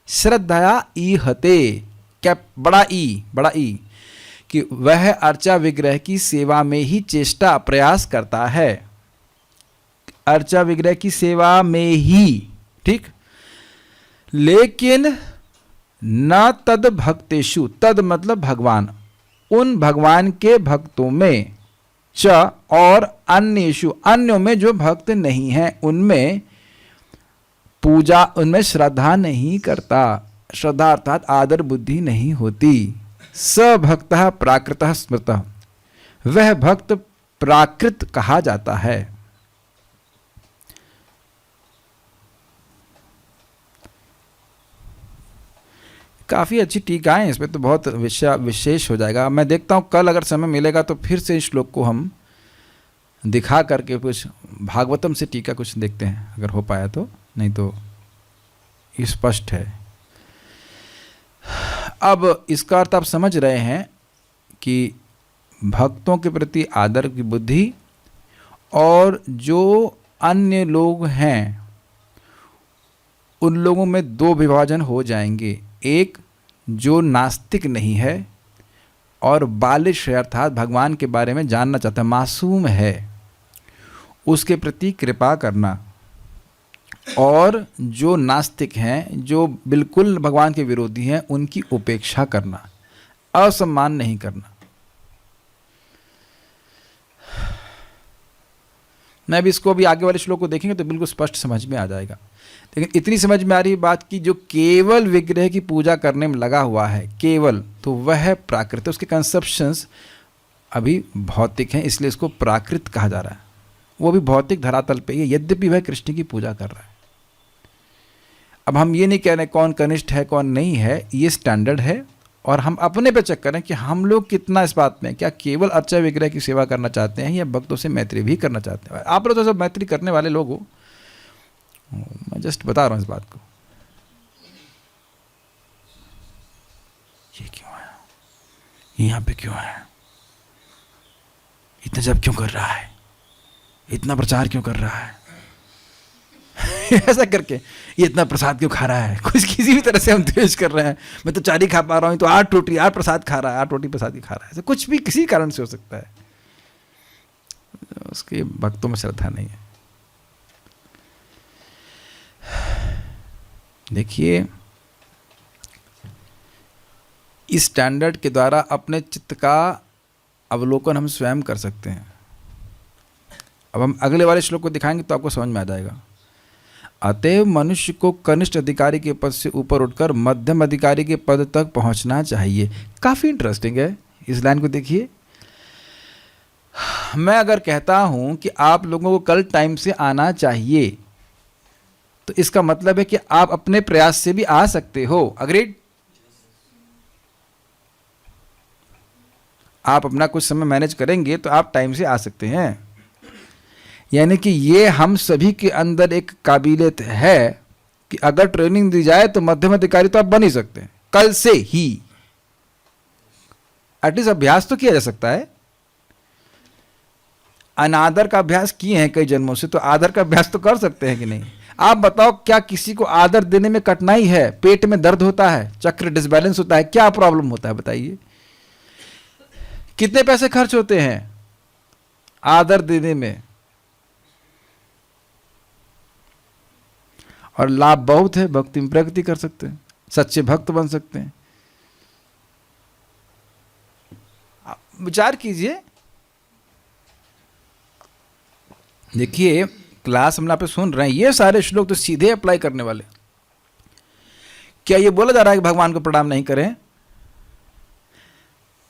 श्रद्धया ईहते। क्या बड़ा ई कि वह अर्चा विग्रह की सेवा में ही चेष्टा प्रयास करता है। अर्चा विग्रह की सेवा में ही, ठीक। लेकिन न तद भक्तेषु, तद मतलब भगवान, उन भगवान के भक्तों में, च और अन्येषु, अन्यों में जो भक्त नहीं हैं उनमें पूजा, उनमें श्रद्धा नहीं करता। श्रद्धा अर्थात आदर बुद्धि नहीं होती। स भक्तः प्राकृतः स्मृतः, वह भक्त प्राकृत कहा जाता है। काफ़ी अच्छी टीका है इसमें, तो बहुत विशेष हो जाएगा। मैं देखता हूँ कल अगर समय मिलेगा तो फिर से इस श्लोक को हम दिखा करके कुछ भागवतम से टीका कुछ देखते हैं, अगर हो पाया तो, नहीं तो स्पष्ट है। अब इसका अर्थ आप समझ रहे हैं कि भक्तों के प्रति आदर की बुद्धि, और जो अन्य लोग हैं उन लोगों में दो विभाजन हो जाएंगे। एक जो नास्तिक नहीं है और बालिश है, अर्थात भगवान के बारे में जानना चाहता है, मासूम है, उसके प्रति कृपा करना। और जो नास्तिक हैं, जो बिल्कुल भगवान के विरोधी हैं, उनकी उपेक्षा करना, असम्मान नहीं करना। मैं भी इसको, अभी आगे वाले श्लोक को देखेंगे तो बिल्कुल स्पष्ट समझ में आ जाएगा। लेकिन इतनी समझ में आ रही बात की जो केवल विग्रह की पूजा करने में लगा हुआ है, केवल, तो वह प्राकृत, उसके कंसेप्शंस अभी भौतिक हैं, इसलिए इसको प्राकृत कहा जा रहा है। वो भी भौतिक धरातल पे ही, यद्यपि वह कृष्ण की पूजा कर रहा है। अब हम ये नहीं कह रहे कौन कनिष्ठ है कौन नहीं है, ये स्टैंडर्ड है। और हम अपने पे चेक करें कि हम लोग कितना इस बात में, क्या केवल अर्चा विग्रह की सेवा करना चाहते हैं या भक्तों से मैत्री भी करना चाहते हैं। आप लोग तो सब मैत्री करने वाले लोग हो, मैं जस्ट बता रहा हूं इस बात को। ये क्यों है, ये यहाँ पे क्यों है, इतना जब क्यों कर रहा है, इतना प्रचार क्यों कर रहा है ऐसा करके, ये इतना प्रसाद क्यों खा रहा है, कुछ किसी भी तरह से हम द्वेष कर रहे हैं। मैं तो 4 ही खा पा रहा हूँ, तो 8 रोटी 8 प्रसाद खा रहा है, 8 रोटी प्रसाद ही खा रहा है। कुछ भी किसी कारण से हो सकता है, उसके भक्तों में श्रद्धा नहीं है। देखिए, इस स्टैंडर्ड के द्वारा अपने चित्त का अवलोकन हम स्वयं कर सकते हैं। अब हम अगले वाले श्लोक को दिखाएंगे तो आपको समझ में आ जाएगा। अतएव मनुष्य को कनिष्ठ अधिकारी के पद से ऊपर उठकर मध्यम अधिकारी के पद तक पहुंचना चाहिए। काफ़ी इंटरेस्टिंग है, इस लाइन को देखिए। मैं अगर कहता हूं कि आप लोगों को कल टाइम से आना चाहिए, तो इसका मतलब है कि आप अपने प्रयास से भी आ सकते हो। अग्रीड? आप अपना कुछ समय मैनेज करेंगे तो आप टाइम से आ सकते हैं। यानी कि ये हम सभी के अंदर एक काबिलियत है कि अगर ट्रेनिंग दी जाए तो मध्यम अधिकारी तो आप बन ही सकते हैं कल से ही। एटलीस्ट अभ्यास तो किया जा सकता है। अनादर का अभ्यास किए हैं कई जन्मों से, तो आदर का अभ्यास तो कर सकते हैं कि नहीं। आप बताओ, क्या किसी को आदर देने में कठिनाई है? पेट में दर्द होता है, चक्र डिसबैलेंस होता है, क्या प्रॉब्लम होता है बताइए? कितने पैसे खर्च होते हैं आदर देने में, और लाभ बहुत है। भक्ति में प्रगति कर सकते हैं, सच्चे भक्त बन सकते हैं। आप विचार कीजिए। देखिए, क्लास हम पे सुन रहे हैं, ये सारे श्लोक तो सीधे अप्लाई करने वाले। क्या ये बोला जा रहा है कि भगवान को प्रणाम नहीं करें?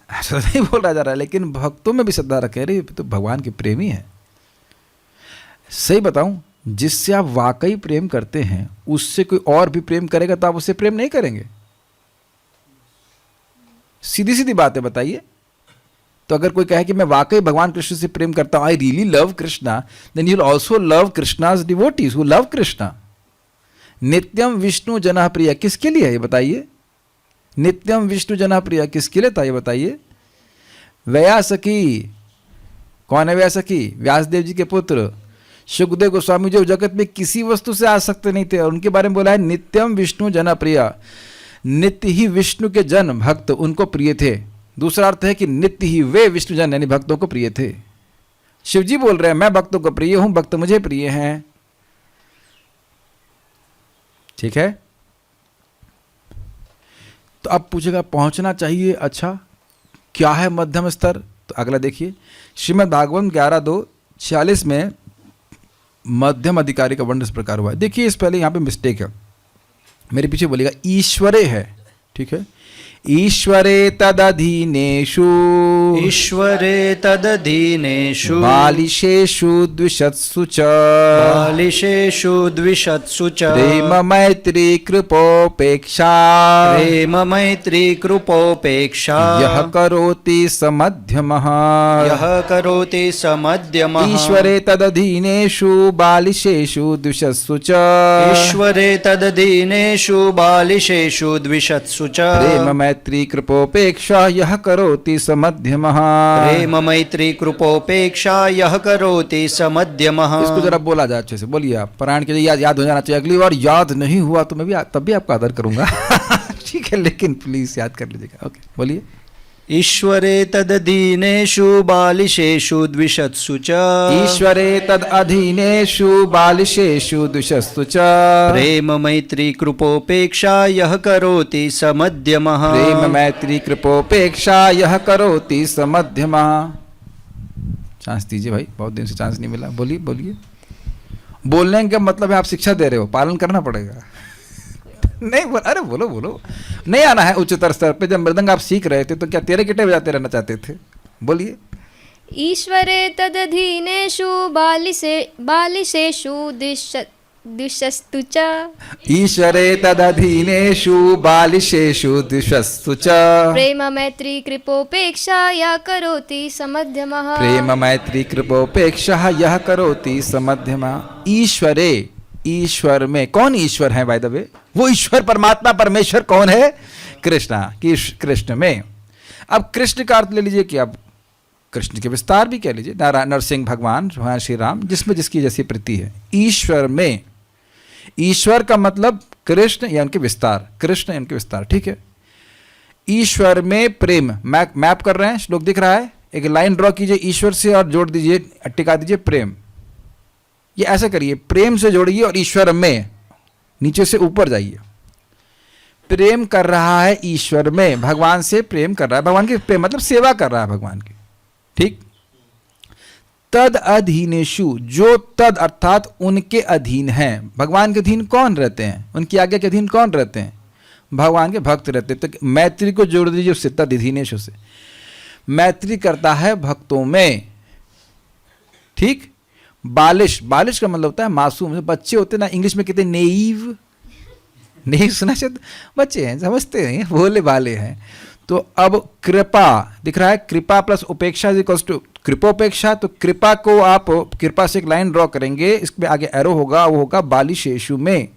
ऐसा नहीं बोला जा रहा है, लेकिन भक्तों में भी श्रद्धा रखें। अरे तो भगवान के प्रेमी है। सही बताऊं, जिससे आप वाकई प्रेम करते हैं उससे कोई और भी प्रेम करेगा तो आप उससे प्रेम नहीं करेंगे। सीधी सीधी बात है, बताइए। तो अगर कोई कहे कि मैं वाकई भगवान कृष्ण से प्रेम करता हूं, I really love Krishna, then you will also love Krishna's devotees who love Krishna. नित्यम विष्णु जना प्रिय किसके लिए है ये बताइए? नित्यम विष्णु जना प्रिय किसके लिए था ये बताइए? व्यासकी, कौन है व्यासकी? व्यासदेव जी के पुत्र सुखदेव गोस्वामी, जो जगत में किसी वस्तु से आसक्त नहीं थे, और उनके बारे में बोला है नित्यम विष्णु जना प्रिय। नित्य ही विष्णु के जन भक्त उनको प्रिय थे। दूसरा अर्थ है कि नित्य ही वे विष्णु जन यानी भक्तों को प्रिय थे। शिव जी बोल रहे हैं मैं भक्तों को प्रिय हूं, भक्त मुझे प्रिय हैं। ठीक है। तो अब पूछेगा पहुंचना चाहिए, अच्छा क्या है मध्यम स्तर? तो अगला देखिए, श्रीमद् भागवत 11:2-46 में मध्यम अधिकारी का वर्णन इस प्रकार हुआ है। देखिए इस पहले यहाँ पे मिस्टेक है, मेरे पीछे बोलेगा ईश्वरे है, ठीक है। ईश्वरे तदधीनेषु, ईश्वरे तदधीनेषु, बालिशेषु द्विषत्सु च, बालिशेषु द्विषत्सु च, प्रेम मैत्री कृपोपेक्षा, प्रेम मैत्री कृपोपेक्षा, यः करोति स मध्यमः, यः करोति स मध्यमः। ईश्वरे तदधीनेषु बालिशेषु द्विषत्सु च, ईश्वरे तदधीनेषु बालिशेषु द्विषत्सु च, प्रेम मैत्री कृपोपेक्षा यः करोति स मध्यमः, प्रेम मैत्री कृपोपेक्षा यः करोति स मध्यमः। इसको जरा बोला जाए अच्छे से, बोलिए आप। पारायण के लिए याद हो जाना चाहिए। अगली बार याद नहीं हुआ तो मैं भी तब भी आपका आदर करूंगा ठीक है, लेकिन प्लीज याद कर लीजिएगा। ओके बोलिए। ईश्वरे तदधीनेषु बालिशेषु द्विषत्सु च, ईश्वरे तद अधीनेषु बालिशेषु द्विषत्सु च, प्रेम मैत्री कृपोपेक्षा यः करोति स मध्यमः, प्रेम मैत्री कृपोपेक्षा यः करोति स मध्यमः। चांस दीजिए भाई, बहुत दिन से चांस नहीं मिला। बोलिए बोलिए। बोलने का मतलब है आप शिक्षा दे रहे हो, पालन करना पड़ेगा नहीं बोल, अरे बोलो बोलो। नहीं आना है उच्चतर स्तर पे। जब मृदंग आप सीख रहे थे तो क्या तेरे गिटे बजाते रहना चाहते थे? बोलिए। ईश्वरे तदधीनेषु बालिशेषु द्विषस्तु च, ईश्वरे तदधीनेषु बालिशेषु द्विषस्तु च, प्रेम मैत्री कृपोपेक्षा यः करोति स मध्यमः, प्रेम मैत्री कृपोपेक्षा यः करोति स मध्यमः। ईश्वरे, ईश्वर में कौन ईश्वर है बाय द वे? वो ईश्वर परमात्मा परमेश्वर कौन है? कृष्णा। कृष्ण में। अब कृष्ण का अर्थ ले लीजिए कि अब कृष्ण के विस्तार भी कह लीजिए, नारायण नरसिंह भगवान श्री राम, जिसमें जिसकी जैसी प्रीति है। ईश्वर में, ईश्वर का मतलब कृष्ण या उनके विस्तार, कृष्ण या उनके विस्तार, ठीक है। ईश्वर में प्रेम, मैप कर रहे हैं, श्लोक दिख रहा है, एक लाइन ड्रॉ कीजिए ईश्वर से और जोड़ दीजिए, टिका दीजिए प्रेम। ये ऐसा करिए, प्रेम से जोड़िए और ईश्वर में, नीचे से ऊपर जाइए। प्रेम कर रहा है ईश्वर में, भगवान से प्रेम कर रहा है, भगवान की प्रेम मतलब सेवा कर रहा है भगवान की, ठीक। तद अधीनेषु, जो तद अर्थात उनके अधीन हैं। भगवान के अधीन कौन रहते हैं? उनकी आज्ञा के अधीन कौन रहते हैं? भगवान के भक्त रहते हैं। तो मैत्री को जोड़ दीजिए उससे, तद अधीनेषु से। मैत्री करता है भक्तों में, ठीक। बालिश, बालिश का मतलब होता है मासूम, बच्चे होते ना, इंग्लिश में कहते हैं नेईव। नेईव सुना शब्द? बच्चे हैं, समझते हैं, भोले भाले हैं। तो अब कृपा दिख रहा है, कृपा प्लस उपेक्षा इज इक्वल्स टू कृपोपेक्षा। तो कृपा को आप कृपा से एक लाइन ड्रॉ करेंगे, इसमें आगे एरो होगा, वो होगा बालिशेषु में।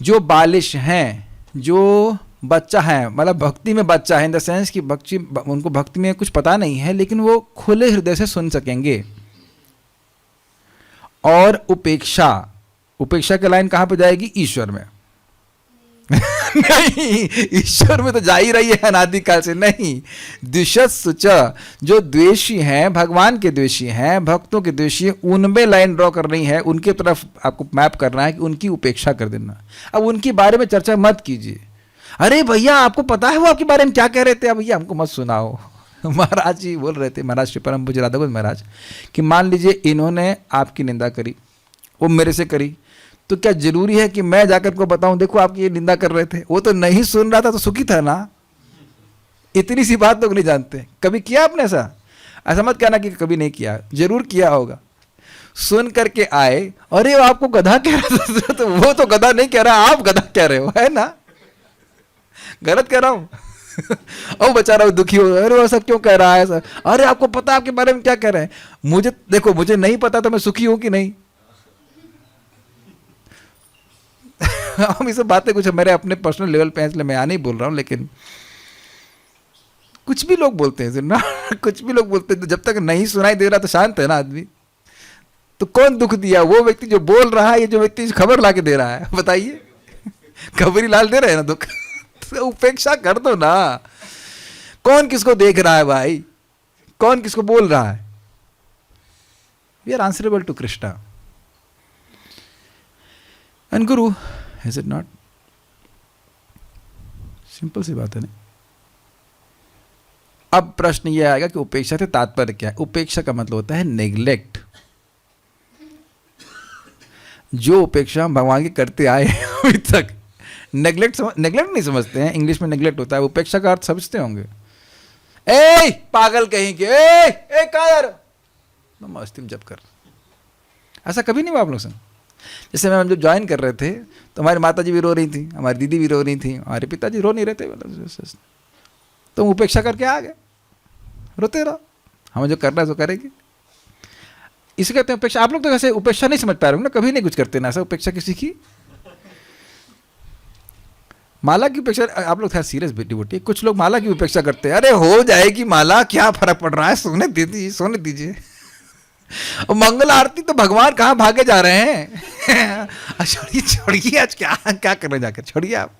जो बालिश हैं, जो बच्चा है, मतलब भक्ति में बच्चा है, इन द सेंस कि उनको भक्ति में कुछ पता नहीं है, लेकिन वो खुले हृदय से सुन सकेंगे। और उपेक्षा, उपेक्षा की लाइन कहां पे जाएगी? ईश्वर में नहीं, ईश्वर में तो जा ही रही है अनादिकाल से। नहीं, द्विषत्सु च, जो द्वेषी हैं, भगवान के द्वेषी हैं, भक्तों के द्वेषी हैं, उनमें लाइन ड्रॉ करनी है, उनके तरफ आपको मैप करना है कि उनकी उपेक्षा कर देना। अब उनके बारे में चर्चा मत कीजिए। अरे भैया आपको पता है वो आपके बारे में क्या कह रहे थे? अब भैया हमको मत सुनाओ। महाराज जी बोल रहे थे, महाराज श्री परम पूज्य राधा गोविंद महाराज, कि मान लीजिए इन्होंने आपकी निंदा करी, वो मेरे से करी, तो क्या जरूरी है कि मैं जाकर को बताऊं देखो आपकी ये निंदा कर रहे थे? वो तो नहीं सुन रहा था तो सुखी था ना। इतनी सी बात लोग नहीं जानते। कभी किया आपने ऐसा? ऐसा मत कहना कि कभी नहीं किया, जरूर किया होगा। सुन करके आए, अरे वो आपको गधा कह रहा था, तो वो तो गधा नहीं कह रहा, आप गधा कह रहे हो, है ना? गलत कह रहा हूं? ओ बेचारा दुखी हो, अरे वो सब क्यों कह रहा है सर? अरे आपको पता है आपके बारे में क्या कह रहे हैं? मुझे देखो, मुझे नहीं पता तो मैं सुखी हूं कि नहीं? हम ये सब बातें कुछ मेरे अपने पर्सनल लेवल पे, इसलिए मैं नहीं बोल रहा हूं, लेकिन कुछ भी लोग बोलते हैं ना, कुछ भी लोग बोलते हैं, तो जब तक नहीं सुनाई दे रहा तो शांत है ना आदमी। तो कौन दुख दिया, वो व्यक्ति जो बोल रहा है, ये जो व्यक्ति खबर ला के दे रहा है? बताइए, खबरी लाल दे रहे हैं ना दुख। तो उपेक्षा कर दो ना। कौन किसको देख रहा है भाई? कौन किसको बोल रहा है? We are answerable to Krishna and guru, is it not? Simple सी बात है ना। अब प्रश्न यह आएगा कि उपेक्षा से तात्पर्य क्या है? उपेक्षा का मतलब होता है नेग्लेक्ट। जो उपेक्षा हम भगवान की करते आए अभी तक, नेग्लेक्ट नहीं समझते हैं। इंग्लिश में नेग्लेक्ट होता है, उपेक्षा का अर्थ समझते होंगे। ए पागल कहीं के, ए कहाँ जा रहे हो? मस्ती में जब कर। ऐसा कभी नहीं हुआ आप लोग से? जैसे हम जब ज्वाइन कर रहे थे तो हमारी माता जी भी रो रही थी, हमारी दीदी भी रो रही थी, हमारे पिताजी रो नहीं रहे थे, तो हम उपेक्षा करके आ गए। रोते रहो, हमें जो करना है सो करेंगे। इसे कहते हैं उपेक्षा। आप लोग तो ऐसे उपेक्षा नहीं समझ पा रहे हो ना, कभी नहीं कुछ करते ना ऐसा उपेक्षा किसी की। माला की उपेक्षा आप लोग सीरियस डिवोटी, कुछ लोग माला की उपेक्षा करते हैं। अरे हो जाएगी माला, क्या फर्क पड़ रहा है, सोने दीजिए, सोने दीजिए। और मंगल आरती तो भगवान कहाँ भागे जा रहे हैं? छोड़िए छोड़िए, आज क्या क्या करने जाकर, छोड़िए। आप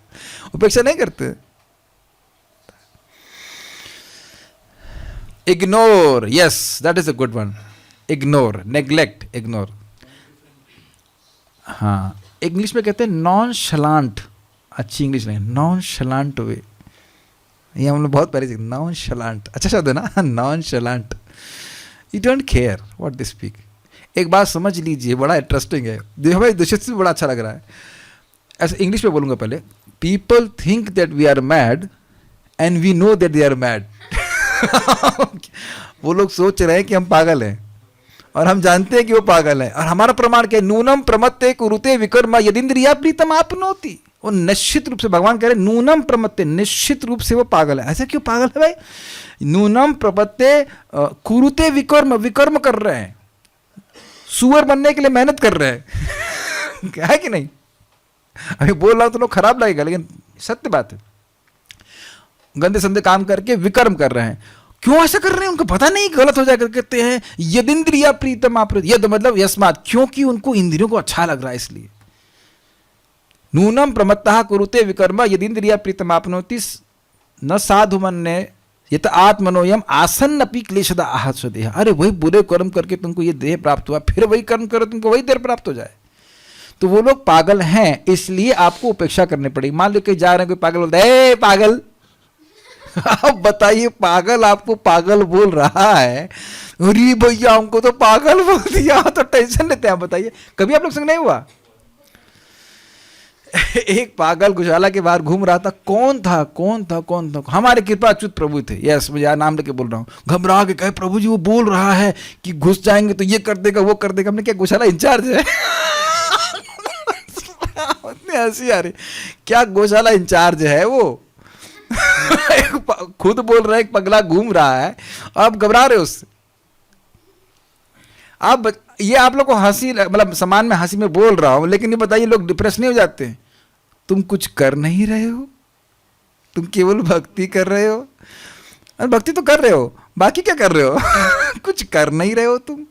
उपेक्षा नहीं करते। Ignore, yes that is a good one. Ignore, neglect, ignore. हाँ, इंग्लिश में कहते हैं नॉनशलांट। अच्छी इंग्लिश नहीं, नॉनशलांट वे। ये हम लोग बहुत पहले सीखे, नॉनशलांट। अच्छा शब्द है ना, nonchalant. You don't care what they speak. एक बात समझ लीजिए, बड़ा इंटरेस्टिंग है, हमें दूसरे से बड़ा अच्छा लग रहा है। ऐसे इंग्लिश में बोलूंगा पहले। People think that we are mad and we know that they are mad. वो लोग सोच रहे हैं कि हम पागल हैं और हम जानते हैं कि वो पागल है। और हमारा प्रमाण क्या है? नूनम प्रमत्ते कुरुते विकर्मा यदिन्द्रिया प्रीतम आपनोति। वो निश्चित रूप से भगवान कह रहे नूनम प्रमत्ते, निश्चित रूप से वो पागल है। ऐसा क्यों पागल है भाई? नूनम प्रपत्ते कुरुते विकर्म, विकर्म कर रहे हैं, सुअर बनने के लिए मेहनत कर रहे हैं। है कि नहीं? अभी बोल रहा हूं तो लोग खराब लगेगा, लेकिन सत्य बात है। गंदे संदे काम करके विकर्म कर रहे हैं। क्यों ऐसा कर रहे हैं? उनको पता नहीं गलत हो जाएगा। कहते हैं यदिन्द्रिया प्रीतम आप, यद मतलब यस्मात, क्योंकि उनको इंद्रियों को अच्छा लग रहा है इसलिए। नूनम प्रमत्तः कुरुते विकर्म यदिन्द्रिया प्रीतम आपनोति न साधु मन्ये यत आत्मनोयम आसन्नपि क्लेशदा आहत देह। अरे वही बुरे कर्म करके तुमको ये देह प्राप्त हुआ, फिर वही कर्म करो तुमको वही देह प्राप्त हो जाए। तो वो लोग पागल हैं, इसलिए आपको उपेक्षा करनी पड़ेगी। मान लो कहीं जा रहे हैं, कोई पागल बोलता है ए पागल। अब बताइए, पागल आपको पागल बोल रहा है, अरे भैया हमको तो पागल बोल दिया, तो टेंशन लेते हैं। बताइए, कभी आप लोग संग नहीं हुआ? एक पागल गौशाला के बाहर घूम रहा था। कौन था? हमारे कृपा अच्युत प्रभु थे। यस, मुझे नाम लेके बोल रहा हूँ। घबरा के कहे प्रभु जी वो बोल रहा है कि घुस जाएंगे तो ये कर देगा वो कर देगा। हमने क्या गौशाला इंचार्ज है? हंसी आ रही, क्या गौशाला इंचार्ज है वो? खुद बोल रहा है, एक पगला घूम रहा है, आप घबरा रहे हो उससे। आप ये आप लोग को हंसी, मतलब समान में हंसी में बोल रहा हूं, लेकिन ये बताइए लोग डिप्रेस नहीं हो जाते हैं? तुम कुछ कर नहीं रहे हो, तुम केवल भक्ति कर रहे हो। और भक्ति तो कर रहे हो, बाकी क्या कर रहे हो? कुछ कर नहीं रहे हो तुम।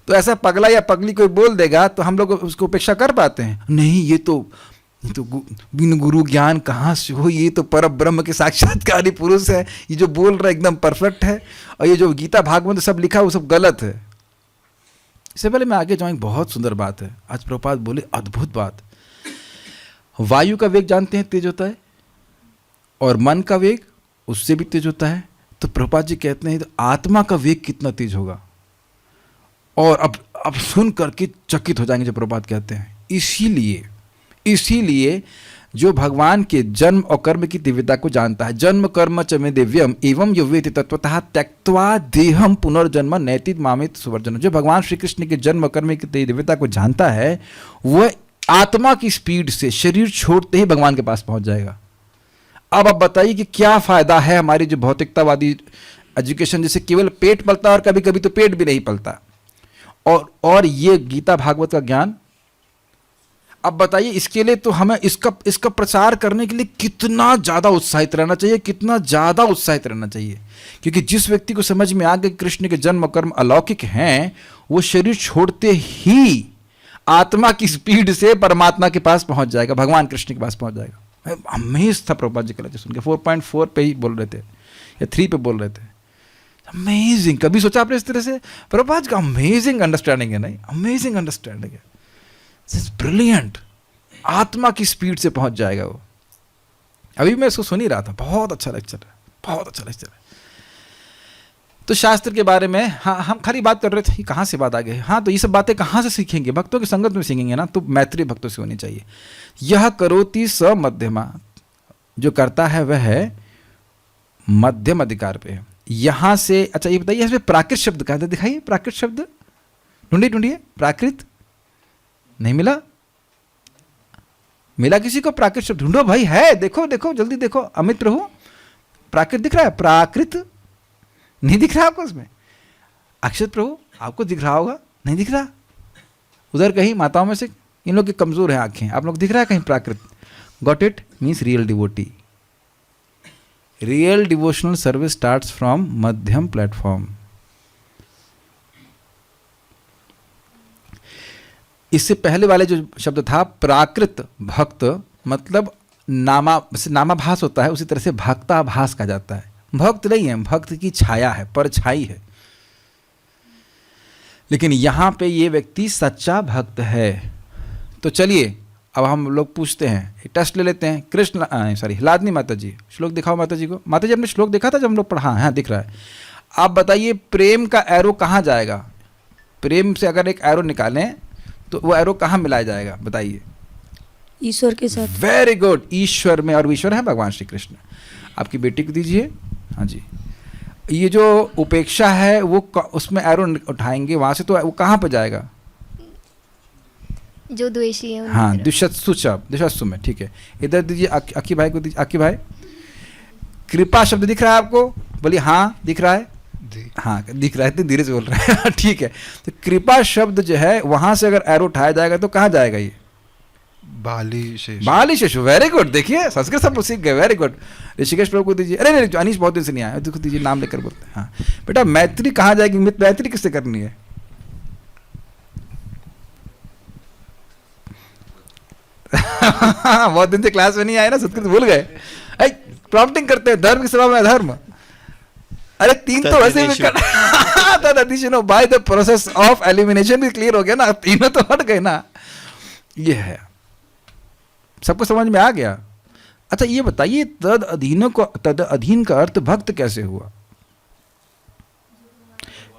तो ऐसा पगला या पगली कोई बोल देगा तो हम लोग उसको उपेक्षा कर पाते हैं? नहीं, ये तो बिन गुरु ज्ञान कहाँ से हो, ये तो पर ब्रह्म के साक्षात्कारी पुरुष है, ये जो बोल रहा है एकदम परफेक्ट है, और ये जो गीता भागवत सब लिखा है वो सब गलत है। इससे पहले मैं आगे जाऊँ, बहुत सुंदर बात है आज प्रभुपाद बोले, अद्भुत बात। वायु का वेग जानते हैं तेज होता है, और मन का वेग उससे भी तेज होता है। तो प्रभुपाद जी कहते हैं तो आत्मा का वेग कितना तेज होगा। और अब सुन करके चकित हो जाएंगे जो प्रभुपाद कहते हैं। इसीलिए जो भगवान के जन्म और कर्म की दिव्यता को जानता है। जन्म कर्म च मे दिव्यम एवं यो वेति तत्वतः त्यक्त्वा देहम पुनर्जन्म नैतिक मामित सुवर्जन। जो भगवान श्री कृष्ण के जन्म कर्म की दिव्यता को जानता है वह आत्मा की स्पीड से शरीर छोड़ते ही भगवान के पास पहुंच जाएगा। अब आप बताइए कि क्या फायदा है हमारी जो भौतिकतावादी एजुकेशन, जिससे केवल पेट पलता है और कभी कभी तो पेट भी नहीं पलता, और ये गीता भागवत का ज्ञान। अब बताइए इसके लिए तो हमें इसका प्रचार करने के लिए कितना ज़्यादा उत्साहित रहना चाहिए, कितना ज़्यादा उत्साहित रहना चाहिए। क्योंकि जिस व्यक्ति को समझ में आ गया कि कृष्ण के जन्म कर्म अलौकिक हैं, वो शरीर छोड़ते ही आत्मा की स्पीड से परमात्मा के पास पहुंच जाएगा, भगवान कृष्ण के पास पहुंच जाएगा। अमेज था प्रभुपाद जी कल सुन के, 4.4 पे ही बोल रहे थे या 3 पे बोल रहे थे। अमेजिंग, कभी सोचा आपने इस तरह से? प्रभुपाद का अमेजिंग अंडरस्टैंडिंग है, नहीं अमेजिंग अंडरस्टैंडिंग है, ब्रिलियंट। आत्मा की स्पीड से पहुंच जाएगा वो। अभी मैं इसको सुन ही रहा था, बहुत अच्छा लेक्चर है, बहुत अच्छा लेक्चर है। तो शास्त्र के बारे में हाँ हम खाली बात कर रहे थे, कहाँ से बात आ गई। हाँ, तो ये सब बातें कहाँ से सीखेंगे? भक्तों की संगत में सीखेंगे ना, तो मैत्री भक्तों से होनी चाहिए। यह करोति स मध्यमा, जो करता है वह है मध्यम अधिकार पे है। यहाँ से अच्छा ये बताइए इसमें प्राकृत शब्द कहा था, दिखाइए प्राकृत शब्द, ढूंढिए प्राकृत। नहीं मिला? मिला किसी को प्राकृत शब्द? ढूंढो भाई, है, देखो देखो जल्दी देखो। अमित प्रभु, प्राकृत दिख रहा है? प्राकृत नहीं दिख रहा आपको उसमें? अक्षत प्रभु आपको दिख रहा होगा? नहीं दिख रहा? उधर कहीं माताओं में से इन लोग की कमजोर है आंखें, आप लोग दिख रहा है कहीं प्राकृत? Got it? Means real devotee. Real devotional service starts from मध्यम प्लेटफॉर्म। इससे पहले वाले जो शब्द था प्राकृत भक्त, मतलब नामाभास होता है, उसी तरह से भक्ताभास कहा जाता है। भक्त नहीं है, भक्त की छाया है, परछाई है। लेकिन यहां पे ये व्यक्ति सच्चा भक्त है। तो चलिए अब हम लोग पूछते हैं, एक टेस्ट ले लेते हैं। कृष्ण लादनी माता जी, श्लोक दिखाओ माता जी को। माता जी हमने श्लोक देखा था जब हम लोग पढ़ा? हाँ दिख रहा है। आप बताइए प्रेम का एरो कहाँ जाएगा? प्रेम से अगर एक एरो निकालें तो वो एरो कहाँ मिलाया जाएगा बताइए? ईश्वर के साथ। वेरी गुड, ईश्वर में। और ईश्वर है भगवान श्री कृष्ण। आपकी बेटी को दीजिए। हाँ जी, ये जो उपेक्षा है वो उसमें एरो उठाएंगे वहां से, तो वो कहाँ पर जाएगा? जो द्वेषी है उनकी हाँ, तरफ। द्विषत्सु में। ठीक है, इधर दीजिए अक्की भाई को दीजिए। अक्की भाई, कृपा शब्द दिख रहा है आपको? बोलिए हाँ दिख रहा है। हाँ दिख रहा है, इतनी धीरे से बोल रहा है। ठीक है, तो कृपा शब्द जो है वहां से अगर एरो उठाया जाएगा तो कहाँ जाएगा? ये बाली शेष। बाली शेषु। वेरी गुड, देखिए संस्कृत सब सीख गए, वेरी गुड। ऋषिकेश प्रभु को दीजिए। अरे नहीं, अनीश बहुत दिन से नहीं आया, देखो दीजिए, नाम लेकर बोलते हैं। हाँ बेटा, मैत्री कहाँ जाएगी? मैत्री किससे करनी है? बहुत दिन से क्लास में नहीं आए ना, संस्कृत भूल गए। प्रॉम्प्टिंग करते हैं, धर्म की सेवा में अधर्म। अरे 3 तो वैसे भी कर by the process of elimination भी क्लियर हो गया ना, 3 तो हट गए ना। ये है, सबको समझ में आ गया। अच्छा ये बताइए, तद अधीन का अर्थ भक्त कैसे हुआ?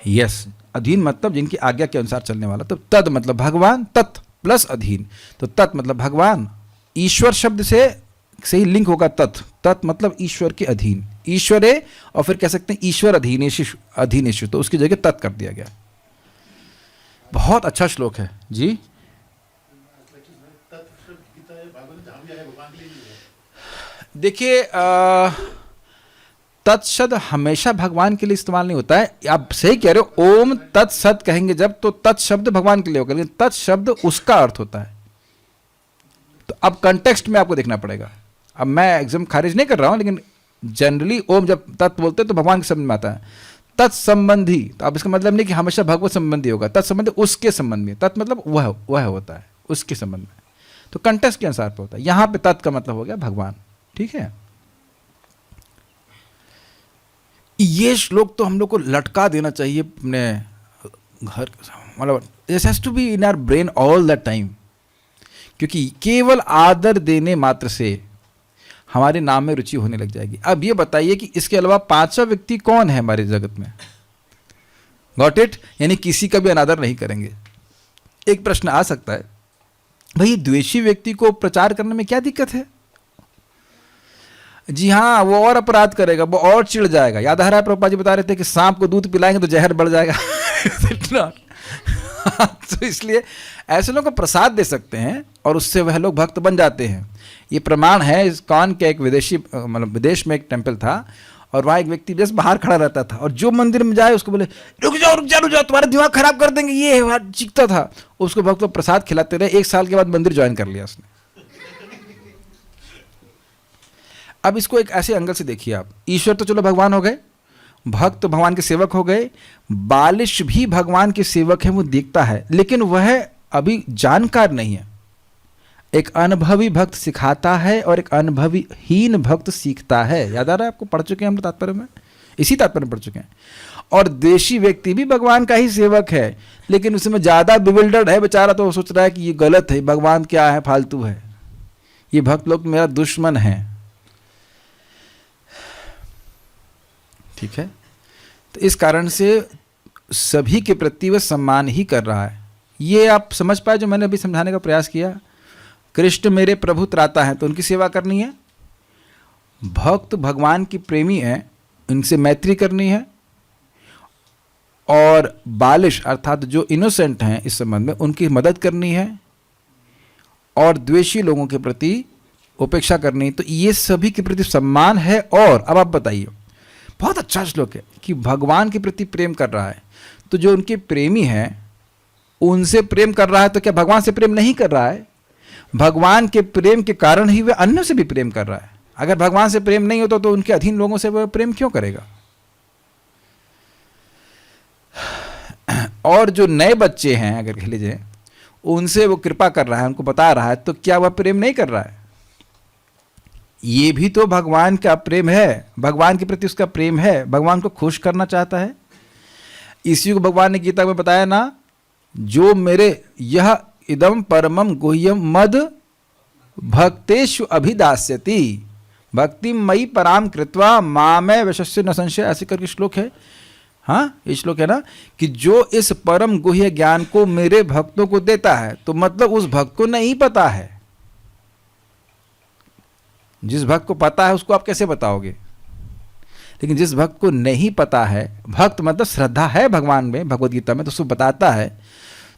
यस, अधीन मतलब जिनकी आज्ञा के अनुसार चलने वाला। तो तद मतलब भगवान, तत् प्लस अधीन, तो तत् मतलब भगवान। ईश्वर शब्द से ही लिंक होगा तत्। तत् मतलब ईश्वर के अधीन, ईश्वरे, और फिर कह सकते हैं ईश्वर अधीनेषु, तो उसकी जगह तत् कर दिया गया। बहुत अच्छा श्लोक है जी। देखिए तत्शब्द हमेशा भगवान के लिए इस्तेमाल नहीं होता है। आप सही कह रहे हो, ओम तत्सत कहेंगे जब, तो तत्शब्द भगवान के लिए होगा, लेकिन तत्शब्द उसका अर्थ होता है। तो अब कंटेक्स्ट में आपको देखना पड़ेगा। अब मैं एग्जाम खारिज नहीं कर रहा हूं, लेकिन जनरली ओम जब तत् बोलते हैं तो भगवान के समझ में आता है। तत्संबंधी, तो अब इसका मतलब नहीं कि हमेशा भगवत संबंधी होगा। तत्संबंधी उसके संबंध में, तत् मतलब वह होता है, उसके संबंध में। तो कंटेक्स्ट के अनुसार पे होता है। यहां पे तत् का मतलब हो गया भगवान। ठीक है, ये श्लोक तो हम लोग को लटका देना चाहिए अपने घर, मतलब this has to be in our brain all the time, क्योंकि केवल आदर देने मात्र से हमारे नाम में रुचि होने लग जाएगी। अब ये बताइए कि इसके अलावा 5वां व्यक्ति कौन है हमारे जगत में? Got it? यानी किसी का भी अनादर नहीं करेंगे। एक प्रश्न आ सकता है, भाई द्वेषी व्यक्ति को प्रचार करने में क्या दिक्कत है? जी हाँ, वो और अपराध करेगा, वो और चिढ़ जाएगा। याद आ रहा है प्रभुपाद जी बता रहे थे कि सांप को दूध पिलाएंगे तो जहर बढ़ जाएगा। तो इसलिए ऐसे लोगों को प्रसाद दे सकते हैं और उससे वह लोग भक्त बन जाते हैं। ये प्रमाण है। इस्कॉन के एक विदेशी मतलब विदेश में एक टेम्पल था और वहाँ एक व्यक्ति बस बाहर खड़ा रहता था और जो मंदिर में जाए उसको बोले रुक जाओ रुक जाओ रुक जाओ, तुम्हारा दिमाग खराब कर देंगे, ये चीखता था। उसको भक्त लोग प्रसाद खिलाते रहे। 1 साल के बाद मंदिर ज्वाइन कर लिया उसने। अब इसको एक ऐसे एंगल से देखिए आप। ईश्वर तो चलो भगवान हो गए, भक्त तो भगवान के सेवक हो गए, बालिश भी भगवान के सेवक है, वो देखता है, लेकिन वह अभी जानकार नहीं है। एक अनुभवी भक्त सिखाता है और एक अनुभवी हीन भक्त सीखता है। याद आ रहा है आपको? पढ़ चुके हैं हम तात्पर्य में, इसी तात्पर्य में पढ़ चुके हैं। और देशी व्यक्ति भी भगवान का ही सेवक है, लेकिन उसमें ज़्यादा बिविल्डर्ड है बेचारा, तो वो सोच रहा है कि ये गलत है, भगवान क्या है, फालतू है, ये भक्त लोग मेरा दुश्मन है। ठीक है, तो इस कारण से सभी के प्रति वह सम्मान ही कर रहा है। ये आप समझ पाए जो मैंने अभी समझाने का प्रयास किया। कृष्ण मेरे प्रभु त्राता हैं तो उनकी सेवा करनी है। भक्त भगवान की प्रेमी हैं, उनसे मैत्री करनी है। और बालिश अर्थात जो इनोसेंट हैं इस संबंध में, उनकी मदद करनी है और द्वेषी लोगों के प्रति उपेक्षा करनी है। तो ये सभी के प्रति सम्मान है। और अब आप बताइए, बहुत अच्छा श्लोक है कि भगवान के प्रति प्रेम कर रहा है, तो जो उनके प्रेमी हैं उनसे प्रेम कर रहा है, तो क्या भगवान से प्रेम नहीं कर रहा है? भगवान के प्रेम के कारण ही वह अन्य से भी प्रेम कर रहा है। अगर भगवान से प्रेम नहीं होता तो उनके अधीन लोगों से वह प्रेम क्यों करेगा? और जो नए बच्चे हैं अगर कह लीजिए, उनसे वो कृपा कर रहा है, उनको बता रहा है, तो क्या वह प्रेम नहीं कर रहा है? ये भी तो भगवान का प्रेम है, भगवान के प्रति उसका प्रेम है, भगवान को खुश करना चाहता है। इसी को भगवान ने गीता में बताया ना, जो मेरे यह इदम परमम गुह्यम मद भक्तेषु अभिदास्यति भक्ति मई पराम कृत्वा मामय वशस्य न संशय, ऐसे करके श्लोक है। हाँ, ये श्लोक है ना कि जो इस परम गुह्य ज्ञान को मेरे भक्तों को देता है, तो मतलब उस भक्त को नहीं पता है। जिस भक्त को पता है उसको आप कैसे बताओगे? लेकिन जिस भक्त को नहीं पता है, भक्त मतलब श्रद्धा है भगवान में, भगवद गीता में, तो उसको बताता है।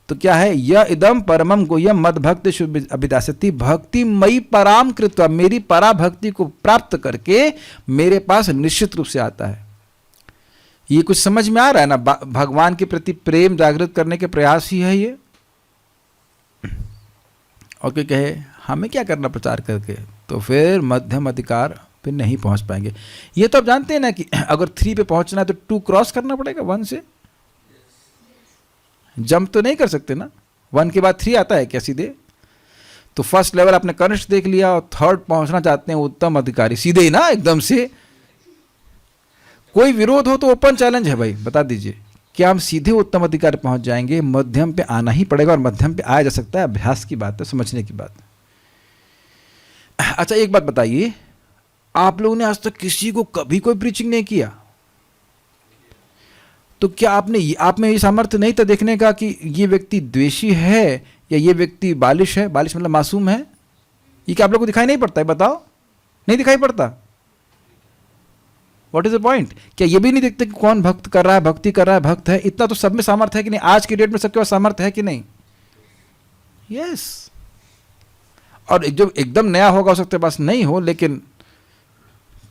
तो क्या है? यह इदम परमम गुह्यम मद भक्तेषु अभिदास्यति भक्ति मई पराम कृत्वा, मेरी परा भक्ति को प्राप्त करके मेरे पास निश्चित रूप से आता है। ये कुछ समझ में आ रहा है ना? भगवान के प्रति प्रेम जागृत करने के प्रयास ही है ये। और क्या कहे हमें क्या करना प्रचार करके, तो फिर मध्यम अधिकार पे नहीं पहुंच पाएंगे। ये तो आप जानते हैं ना कि अगर 3 पे पहुंचना है तो 2 क्रॉस करना पड़ेगा 1 से। जंप तो नहीं कर सकते ना, 1 के बाद 3 आता है क्या सीधे? तो फर्स्ट लेवल आपने कनिष्ठ देख लिया और 3rd पहुंचना चाहते हैं उत्तम अधिकारी, सीधे ही ना एकदम से। कोई विरोध हो तो ओपन चैलेंज है भाई, बता दीजिए क्या हम सीधे उत्तम अधिकारी पहुंच जाएंगे? मध्यम पे आना ही पड़ेगा और मध्यम पे आया जा सकता है, अभ्यास की बात है, समझने की बात है। अच्छा एक बात बताइए, आप लोगों ने आज तक किसी को कभी कोई प्रीचिंग नहीं किया, तो क्या आप में ये सामर्थ्य नहीं था देखने का कि ये व्यक्ति द्वेषी है या ये व्यक्ति बालिश है? बालिश मतलब मासूम है। ये क्या आप लोगों को दिखाई नहीं पड़ता है? बताओ, नहीं दिखाई पड़ता? What is the point? क्या ये भी नहीं देखते कि कौन भक्त कर रहा है, भक्ति कर रहा है, भक्त है? इतना तो सब में सामर्थ्य है कि नहीं? आज की डेट में सबके पास सामर्थ्य है कि नहीं? यस। और जो एकदम नया होगा हो सकता है पास नहीं हो, लेकिन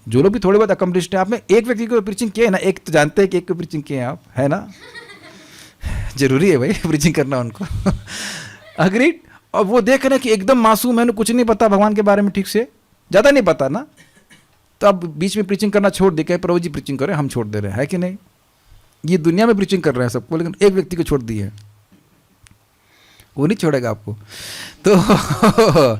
जो लोग भी थोड़े बहुत अकम्प्लिश्ड हैं, आप में एक व्यक्ति को प्रीचिंग किए ना, एक तो जानते हैं कि एक को प्रीचिंग किए हैं आप, है ना? जरूरी है भाई प्रीचिंग करना उनको। अग्रीड। और वो देख रहे हैं कि एकदम मासूम है, कुछ नहीं पता भगवान के बारे में, ठीक से ज़्यादा नहीं पता ना, तो अब बीच में प्रीचिंग करना छोड़ दे के प्रभु जी प्रीचिंग करें, हम छोड़ दे रहे हैं, है कि नहीं? ये दुनिया में प्रीचिंग कर रहे हैं सबको, लेकिन एक व्यक्ति को छोड़ दी है, वो नहीं छोड़ेगा आपको। तो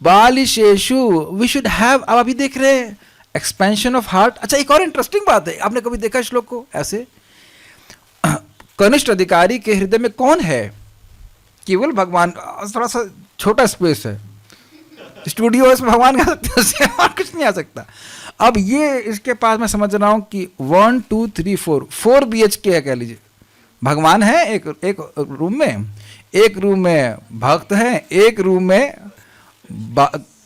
बालिशेषु वी शुड हैव, अब अभी देख रहे हैं एक्सपेंशन ऑफ हार्ट। अच्छा एक और इंटरेस्टिंग बात है, आपने कभी देखा श्लोक को ऐसे? कनिष्ठ अधिकारी के हृदय में कौन है? केवल भगवान। थोड़ा सा छोटा स्पेस है, स्टूडियो, इसमें भगवान आ सकते हैं और कुछ नहीं आ सकता। अब ये इसके पास मैं समझ रहा हूँ कि 1 2 3 4 BHK है कह लीजिए। भगवान है एक रूम में, एक रूम में भक्त हैं, एक रूम में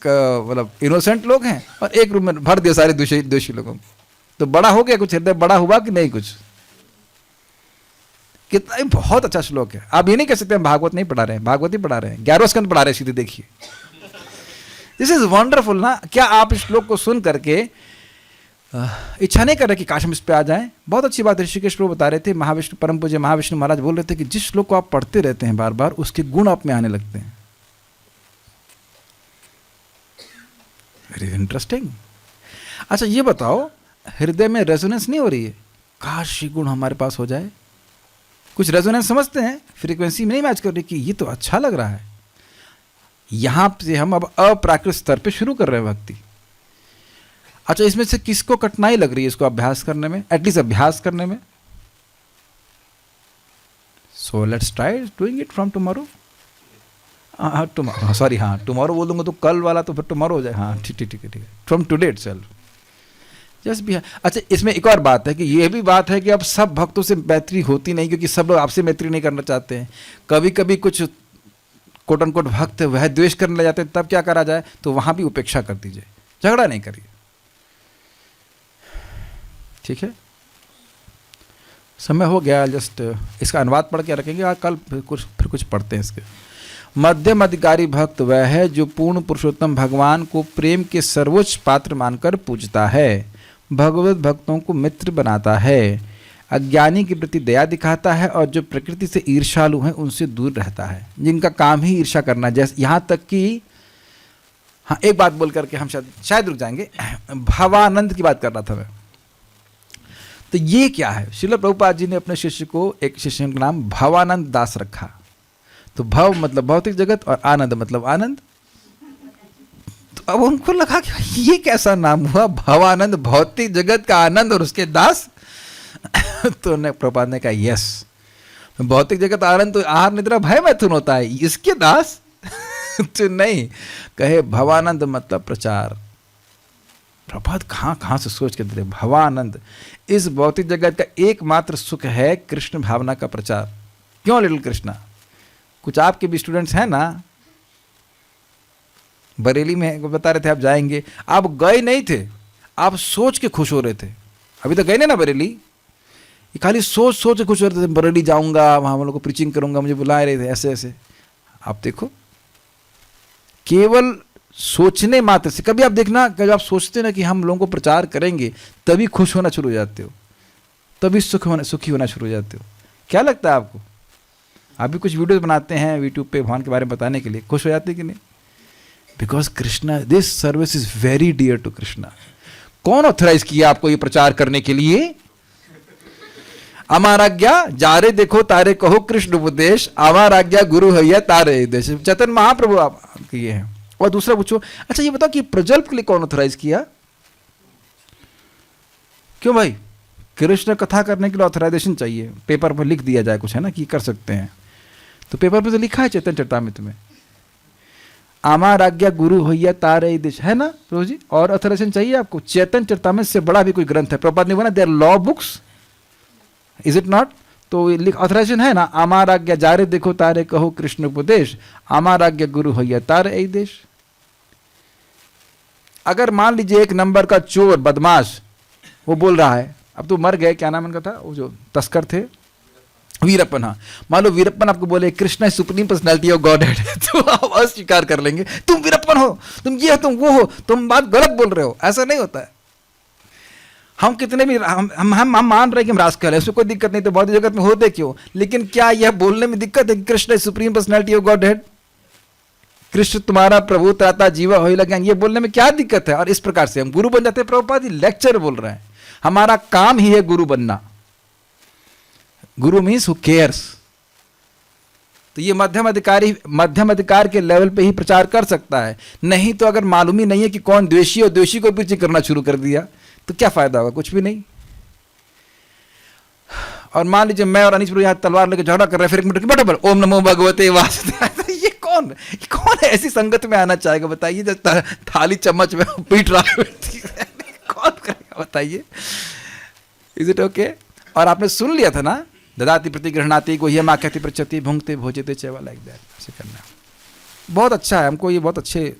मतलब इनोसेंट लोग हैं और एक रूम में भर दिया सारे दोषी लोगों को। तो बड़ा हो गया कुछ, हृदय बड़ा हुआ कि नहीं कुछ? कितना ही बहुत अच्छा श्लोक है। आप ये नहीं कह सकते हम भागवत नहीं पढ़ा रहे हैं, भागवत ही पढ़ा रहे हैं, 11वां स्कंद पढ़ा रहे हैं सीधे। देखिए दिस इज वंडरफुल ना। क्या आप इस श्लोक को सुन करके इच्छा नहीं कर रहे कि काश हम इस पे आ जाएं? बहुत अच्छी बात ऋषिकेश प्रभु बता रहे थे, महाविष्णु परम पूज्य महाविष्णु महाराज बोल रहे थे कि जिस श्लोक को आप पढ़ते रहते हैं बार बार, उसके गुण आप में आने लगते हैं। Very interesting. अच्छा ये बताओ, हृदय में रेजोनेंस नहीं हो रही है? काश ये गुण हमारे पास हो जाए। कुछ रेजोनेंस समझते हैं, फ्रीक्वेंसी में नहीं मैच कर रही कि ये तो अच्छा लग रहा है। यहां से हम अब अप्राकृत स्तर पे शुरू कर रहे हैं भक्ति। अच्छा इसमें से किसको कठिनाई लग रही है इसको अभ्यास करने में, एटलीस्ट अभ्यास करने में? So let's try doing it from tomorrow. Tomorrow, sorry हाँ टुमारो बोल दूंगा तो कल वाला तो फिर टुमारो हो जाए। हाँ ठीक है, फ्रॉम टुडे इटसेल्फ जस्ट भी। अच्छा इसमें एक और बात है कि ये भी बात है कि अब सब भक्तों से मैत्री होती नहीं, क्योंकि सब लोग आपसे मैत्री नहीं करना चाहते हैं। कभी कभी कुछ कोट अनकोट भक्त वह द्वेष करने लग जाते हैं, तब क्या करा जाए? तो वहां भी उपेक्षा कर दीजिए, झगड़ा नहीं करिए, ठीक है? समय हो गया, जस्ट इसका अनुवाद पढ़ के रखेंगे, कल फिर कुछ पढ़ते हैं इसके। मध्यम अधिकारी भक्त वह है जो पूर्ण पुरुषोत्तम भगवान को प्रेम के सर्वोच्च पात्र मानकर पूजता है, भगवत भक्तों को मित्र बनाता है, अज्ञानी के प्रति दया दिखाता है और जो प्रकृति से ईर्ष्यालु हैं उनसे दूर रहता है, जिनका काम ही ईर्ष्या करना। जैसे यहाँ तक कि हाँ एक बात बोल करके हम शायद रुक जाएंगे। भावानंद की बात कर रहा था मैं। तो ये क्या है? श्रील प्रभुपाद जी ने अपने शिष्य को, एक शिष्य का नाम भवानंद दास रखा। तो भव मतलब भौतिक जगत और आनंद मतलब आनंद। तो अब उनको लगा कि ये कैसा नाम हुआ, भवानंद, भौतिक जगत का आनंद और उसके दास। तो प्रभुपाद ने कहा यस, भौतिक जगत आनंद तो आहार निद्रा भय मैथुन होता है, इसके दास तो नहीं। कहे भवानंद मतलब प्रचार। प्रभात कहाँ से सोच के दे, भवानंद इस भौतिक जगत का एकमात्र सुख है कृष्ण भावना का प्रचार। क्यों लिटिल कृष्णा? कुछ आपके भी स्टूडेंट्स हैं ना, बरेली में बता रहे थे आप जाएंगे, आप गए नहीं थे, आप सोच के खुश हो रहे थे। अभी तो गए नहीं ना बरेली, ये खाली सोच के खुश हो रहे थे, बरेली जाऊंगा, वहां हम लोग को प्रीचिंग करूंगा, मुझे बुला रहे थे ऐसे ऐसे। आप देखो केवल सोचने मात्र से, कभी आप देखना जब आप सोचते ना कि हम लोगों को प्रचार करेंगे, तभी खुश होना शुरू हो जाते हो, तभी सुखी होना शुरू हो जाते हो। क्या लगता है आपको? आप भी कुछ वीडियोस बनाते हैं यूट्यूब पे भगवान के बारे में बताने के लिए, खुश हो जाते हैं कि नहीं? Because Krishna, this service is very dear to Krishna. कौन ऑथराइज किया आपको ये प्रचार करने के लिए? अमार आज्ञा जारे देखो तारे कहो कृष्ण उपदेश, अमार आज्ञा गुरु है तारे देश, चैतन्य महाप्रभु आप ये हैं। और दूसरा पूछो, अच्छा ये बताओ कि प्रजल्प के लिए कौन ऑथराइज किया? क्यों भाई? कृष्ण कथा करने के लिए ऑथराइजेशन चाहिए, पेपर पर लिख दिया जाए कुछ, है ना, कि कर सकते हैं। तो पेपर पर तो लिखा है चैतन्य चरितामृत में, आमार आज्ञा गुरु होइया तारे दिश, है ना प्रभु जी? और ऑथराइजेशन चाहिए आपको? चैतन्य चरितामृत से बड़ा भी कोई ग्रंथ है? प्रभुपाद ने बोला their law books, is it not? तो ऑथराइजेशन है ना, आमार आज्ञा जारे देखो तारे कहो कृष्ण उपदेश, आमार आज्ञा गुरु होइया तारे देश। अगर मान लीजिए एक नंबर का चोर बदमाश वो बोल रहा है, अब तो मर गए, क्या नाम उनका था, वो जो तस्कर थे, वीरप्पन। हाँ, मान लो वीरप्पन आपको बोले Krishna supreme personality of God है, तो आप अस्वीकार कर लेंगे, तुम वीरप्पन हो, तुम ये हो, तुम वो हो, तुम बात गलत बोल रहे हो। ऐसा नहीं होता है। हम कितने भी हम मान रहे हैं कि हम रास्कल है, उसमें कोई दिक्कत नहीं, तो भौतिक जगत में होते क्यों? लेकिन क्या यह बोलने में दिक्कत है कि Krishna supreme personality of God head, Krishna तुम्हारा प्रभु त्राता जीवा हो लगा, ये बोलने में क्या दिक्कत है? और इस प्रकार से हम गुरु बन जाते हैं। प्रभुपाद जी लेक्चर बोल रहे हैं, हमारा काम ही है गुरु बनना। गुरु मीन्स हु केयर्स। तो ये मध्यम अधिकार के लेवल पे ही प्रचार कर सकता है, नहीं तो अगर मालूम ही नहीं है कि कौन द्वेषी और द्वेषी को पीछे करना शुरू कर दिया तो क्या फायदा होगा? कुछ भी नहीं। और मान लीजिए मैं और अनीश यहाँ तलवार लेकर झगड़ा कर रहे हैं, फिर एक मिनट बटबल ओम नमो भगवते वासुदेवाय, ये कौन है ऐसी संगत में आना चाहेगा? बताइए, जब थाली चम्मच में पीट रहा है कौन करेगा बताइए? Is it okay? और आपने सुन लिया था ना, ददाति प्रतिगृहणाति गुह्यमा कहती पृच्छति भुंक्ते भोजते चैवा, लाइक दैट, ऐसे करना बहुत अच्छा है। हमको ये बहुत अच्छे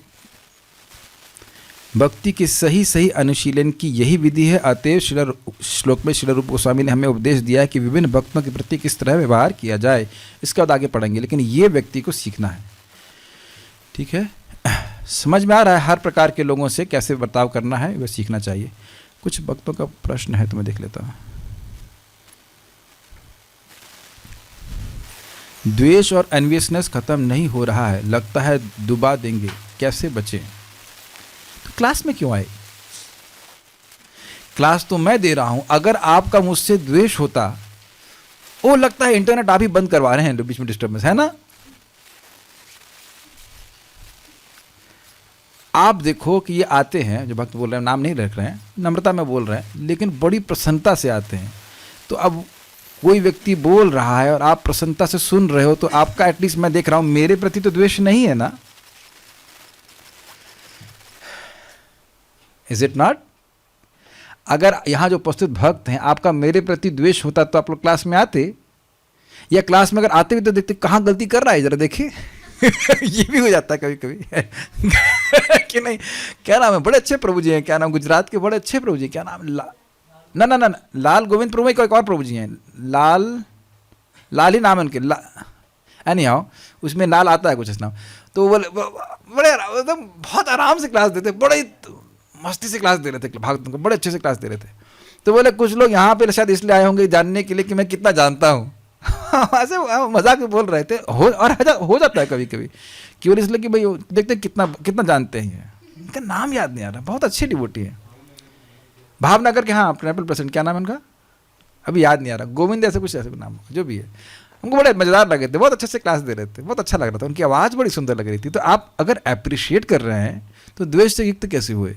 भक्ति के सही सही अनुशीलन की यही विधि है। अतएव श्लोक में श्रील रूप गोस्वामी ने हमें उपदेश दिया है कि विभिन्न भक्तों के प्रति किस तरह व्यवहार किया जाए। इसके बाद आगे पढ़ेंगे, लेकिन ये व्यक्ति को सीखना है। ठीक है, समझ में आ रहा है हर प्रकार के लोगों से कैसे बर्ताव करना है, वह सीखना चाहिए। कुछ भक्तों का प्रश्न है तो मैं देख लेता हूँ। द्वेष और एनवियसनेस खत्म नहीं हो रहा है, लगता है डुबा देंगे, कैसे बचें? तो क्लास में क्यों आए? क्लास तो मैं दे रहा हूं। अगर आपका मुझसे द्वेष होता, वो लगता है इंटरनेट आप ही बंद करवा रहे हैं, बीच में डिस्टर्बेंस है ना। आप देखो कि ये आते हैं, जो भक्त बोल रहे हैं, नाम नहीं रख रहे हैं, नम्रता में बोल रहे हैं, लेकिन बड़ी प्रसन्नता से आते हैं। तो अब कोई व्यक्ति बोल रहा है और आप प्रसन्नता से सुन रहे हो, तो आपका एटलीस्ट मैं देख रहा हूं मेरे प्रति तो द्वेष नहीं है ना। Is it not? अगर यहां जो उपस्थित भक्त हैं आपका मेरे प्रति द्वेष होता तो आप लोग क्लास में आते, या क्लास में अगर आते भी तो देखते कहां गलती कर रहा है जरा देखिए। ये भी हो जाता है कभी कभी कि नहीं। क्या नाम है, बड़े अच्छे प्रभु जी हैं, क्या नाम, गुजरात के बड़े अच्छे प्रभु जी, क्या नाम, ना ना ना लाल गोविंद प्रभु का एक और प्रभु जी हैं, लाल ही नाम है उनके, एनी हाउ उसमें लाल आता है कुछ इस नाम। तो वो बड़े एकदम बहुत आराम से क्लास देते, बड़े मस्ती से क्लास दे रहे थे भक्तों को, बड़े अच्छे से क्लास दे रहे थे। तो बोले कुछ लोग यहाँ पे शायद इसलिए आए होंगे जानने के लिए कि मैं कितना जानता हूँ। ऐसे मजाक में बोल रहे थे, और हो जाता है कभी कभी केवल इसलिए कि भाई देखते कितना जानते हैं। इनका नाम याद नहीं आ रहा, बहुत अच्छी डिवोटी है, भावनगर के, हाँ ट्रिपल परसेंट, क्या नाम है उनका अभी याद नहीं आ रहा, गोविंद ऐसे कुछ ऐसे नाम जो भी है। उनको बड़े मज़ेदार लगे थे, बहुत अच्छे से क्लास दे रहे थे, बहुत अच्छा लग रहा था, उनकी आवाज़ बड़ी सुंदर लग रही थी। तो आप अगर अप्रिशिएट कर रहे हैं तो द्वेष से युक्त कैसे हुए?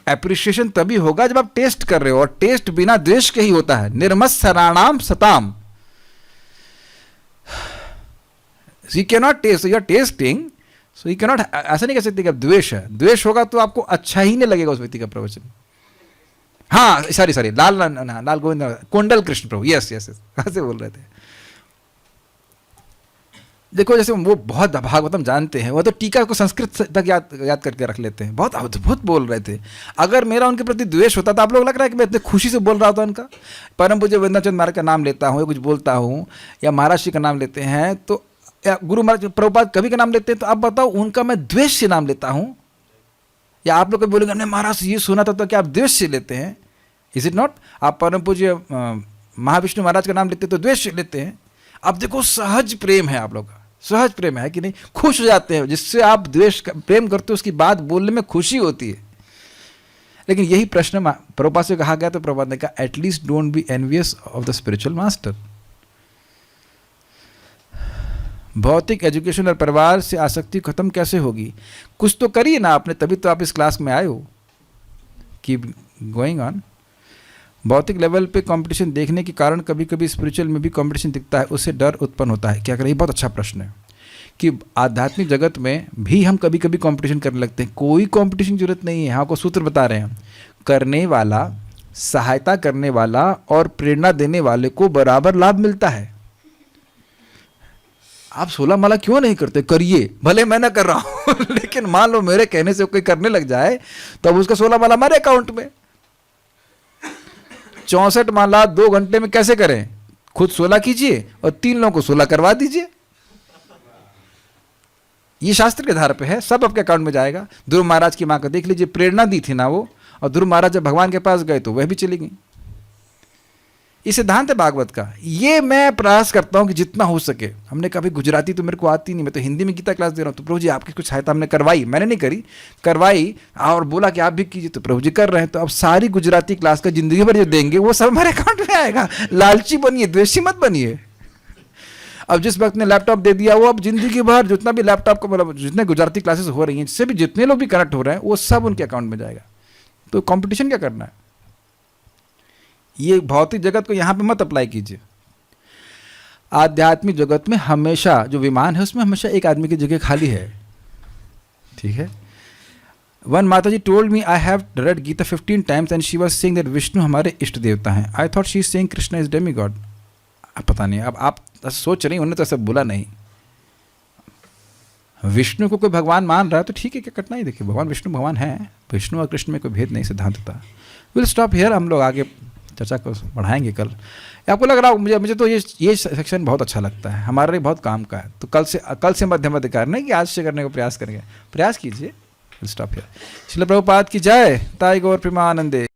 एप्रिशिएशन तभी होगा जब आप टेस्ट कर रहे हो, और टेस्ट बिना द्वेष के ही होता है। निर्मत्सराणाम सताम, you can not taste, you are testing, so you can not, ऐसा नहीं कह सकते कि अब द्वेष है। द्वेष होगा तो आपको अच्छा ही नहीं लगेगा उस व्यक्ति का प्रवचन। हाँ सॉरी लाल गोविंद कुंडल कृष्ण प्रभु, यस ऐसे बोल रहे थे। देखो जैसे वो बहुत भागवतम जानते हैं, वो तो टीका को संस्कृत तक याद करके रख लेते हैं, बहुत अद्भुत बोल रहे थे। अगर मेरा उनके प्रति द्वेष होता तो आप लोग लग रहा है कि मैं इतने खुशी से बोल रहा होता उनका। परम पूज्य वृंदाचंद महाराज का नाम लेता हूँ या कुछ बोलता हूँ, या महाराज श्री का नाम लेते हैं, तो या गुरु महाराज प्रभुपाद कभी का नाम लेते हैं, तो आप बताओ उनका मैं द्वेष से नाम लेता हूँ? या आप लोग कभी बोलेंगे हमने महाराज से ये सुना था, तो क्या आप द्वेष से लेते हैं? Is it not? आप परम पूज्य महाविष्णु महाराज का नाम लेते हैं तो द्वेष से लेते हैं। अब देखो सहज प्रेम है आप लोग का, सहज प्रेम है कि नहीं, खुश हो जाते हैं जिससे आप द्वेष प्रेम करते हो, उसकी बात बोलने में खुशी होती है। लेकिन यही प्रश्न प्रभुपाद से कहा गया, तो प्रभुपाद ने कहा at least don't be envious of the spiritual master. भौतिक एजुकेशन और परिवार से आसक्ति खत्म कैसे होगी? कुछ तो करिए ना आपने, तभी तो आप इस क्लास में आए हो। Keep going on. भौतिक लेवल पे कंपटीशन देखने के कारण कभी कभी स्पिरिचुअल में भी कंपटीशन दिखता है, उससे डर उत्पन्न होता है। क्या करें? ये बहुत अच्छा प्रश्न है कि आध्यात्मिक जगत में भी हम कभी कभी कंपटीशन करने लगते हैं। कोई कंपटीशन की जरूरत नहीं है। यहाँ को सूत्र बता रहे हैं, करने वाला, सहायता करने वाला और प्रेरणा देने वाले को बराबर लाभ मिलता है। आप 16 माला क्यों नहीं करते? करिए, भले मैं ना कर रहा हूँ लेकिन मान लो मेरे कहने से कोई करने लग जाए तो अब उसका 16 माला हमारे अकाउंट में। 64 माला 2 घंटे में कैसे करें? खुद 16 कीजिए और 3 लोगों को 16 करवा दीजिए। ये शास्त्र के आधार पे है, सब आपके अकाउंट में जाएगा। ध्रुव महाराज की माँ का देख लीजिए, प्रेरणा दी थी ना वो, और ध्रुव महाराज जब भगवान के पास गए तो वह भी चली गई। ये सिद्धांत है भागवत का। ये मैं प्रयास करता हूँ कि जितना हो सके। हमने कभी गुजराती तो मेरे को आती नहीं, मैं तो हिंदी में गीता क्लास दे रहा हूँ, तो प्रभु जी आपकी कुछ सहायता हमने करवाई, मैंने नहीं करी, करवाई और बोला कि आप भी कीजिए, तो प्रभु जी कर रहे हैं। तो अब सारी गुजराती क्लास का जिंदगी भर जो देंगे वो सब हमारे अकाउंट में आएगा। लालची बनिए, द्वेषी मत बनिए। अब जिस वक्त ने लैपटॉप दे दिया, वो अब जिंदगी भर जितना भी लैपटॉप को, मतलब जितने गुजराती क्लासेस हो रही हैं, जिससे भी जितने लोग भी कनेक्ट हो रहे हैं, वो सब उनके अकाउंट में जाएगा। तो कंपटीशन क्या करना है? ये भौतिक जगत को यहाँ पे मत अप्लाई कीजिए। आध्यात्मिक जगत में हमेशा जो विमान है उसमें हमेशा एक आदमी की जगह खाली है, ठीक है। वन माता जी told me I have read Gita 15 times and she was saying that Vishnu हमारे इष्ट देवता हैं। I thought she is saying Krishna is demigod. पता नहीं, अब आप सोच रही, उन्होंने तो ऐसा बोला नहीं। विष्णु को कोई भगवान मान रहा है तो ठीक है, क्या कठिनाई? देखिए भगवान विष्णु भगवान है, विष्णु और कृष्ण में कोई भेद नहीं सिद्धांतता। विल स्टॉप हियर, हम लोग आगे चर्चा को बढ़ाएंगे कल। आपको लग रहा हो मुझे तो ये सेक्शन बहुत अच्छा लगता है, हमारे लिए बहुत काम का है, तो कल से मध्यम अधिकार नहीं कि आज से करने को प्रयास करेंगे, प्रयास कीजिए। Will stop here. Srila Prabhupada की जय। ताई गौर प्रेमानंदे।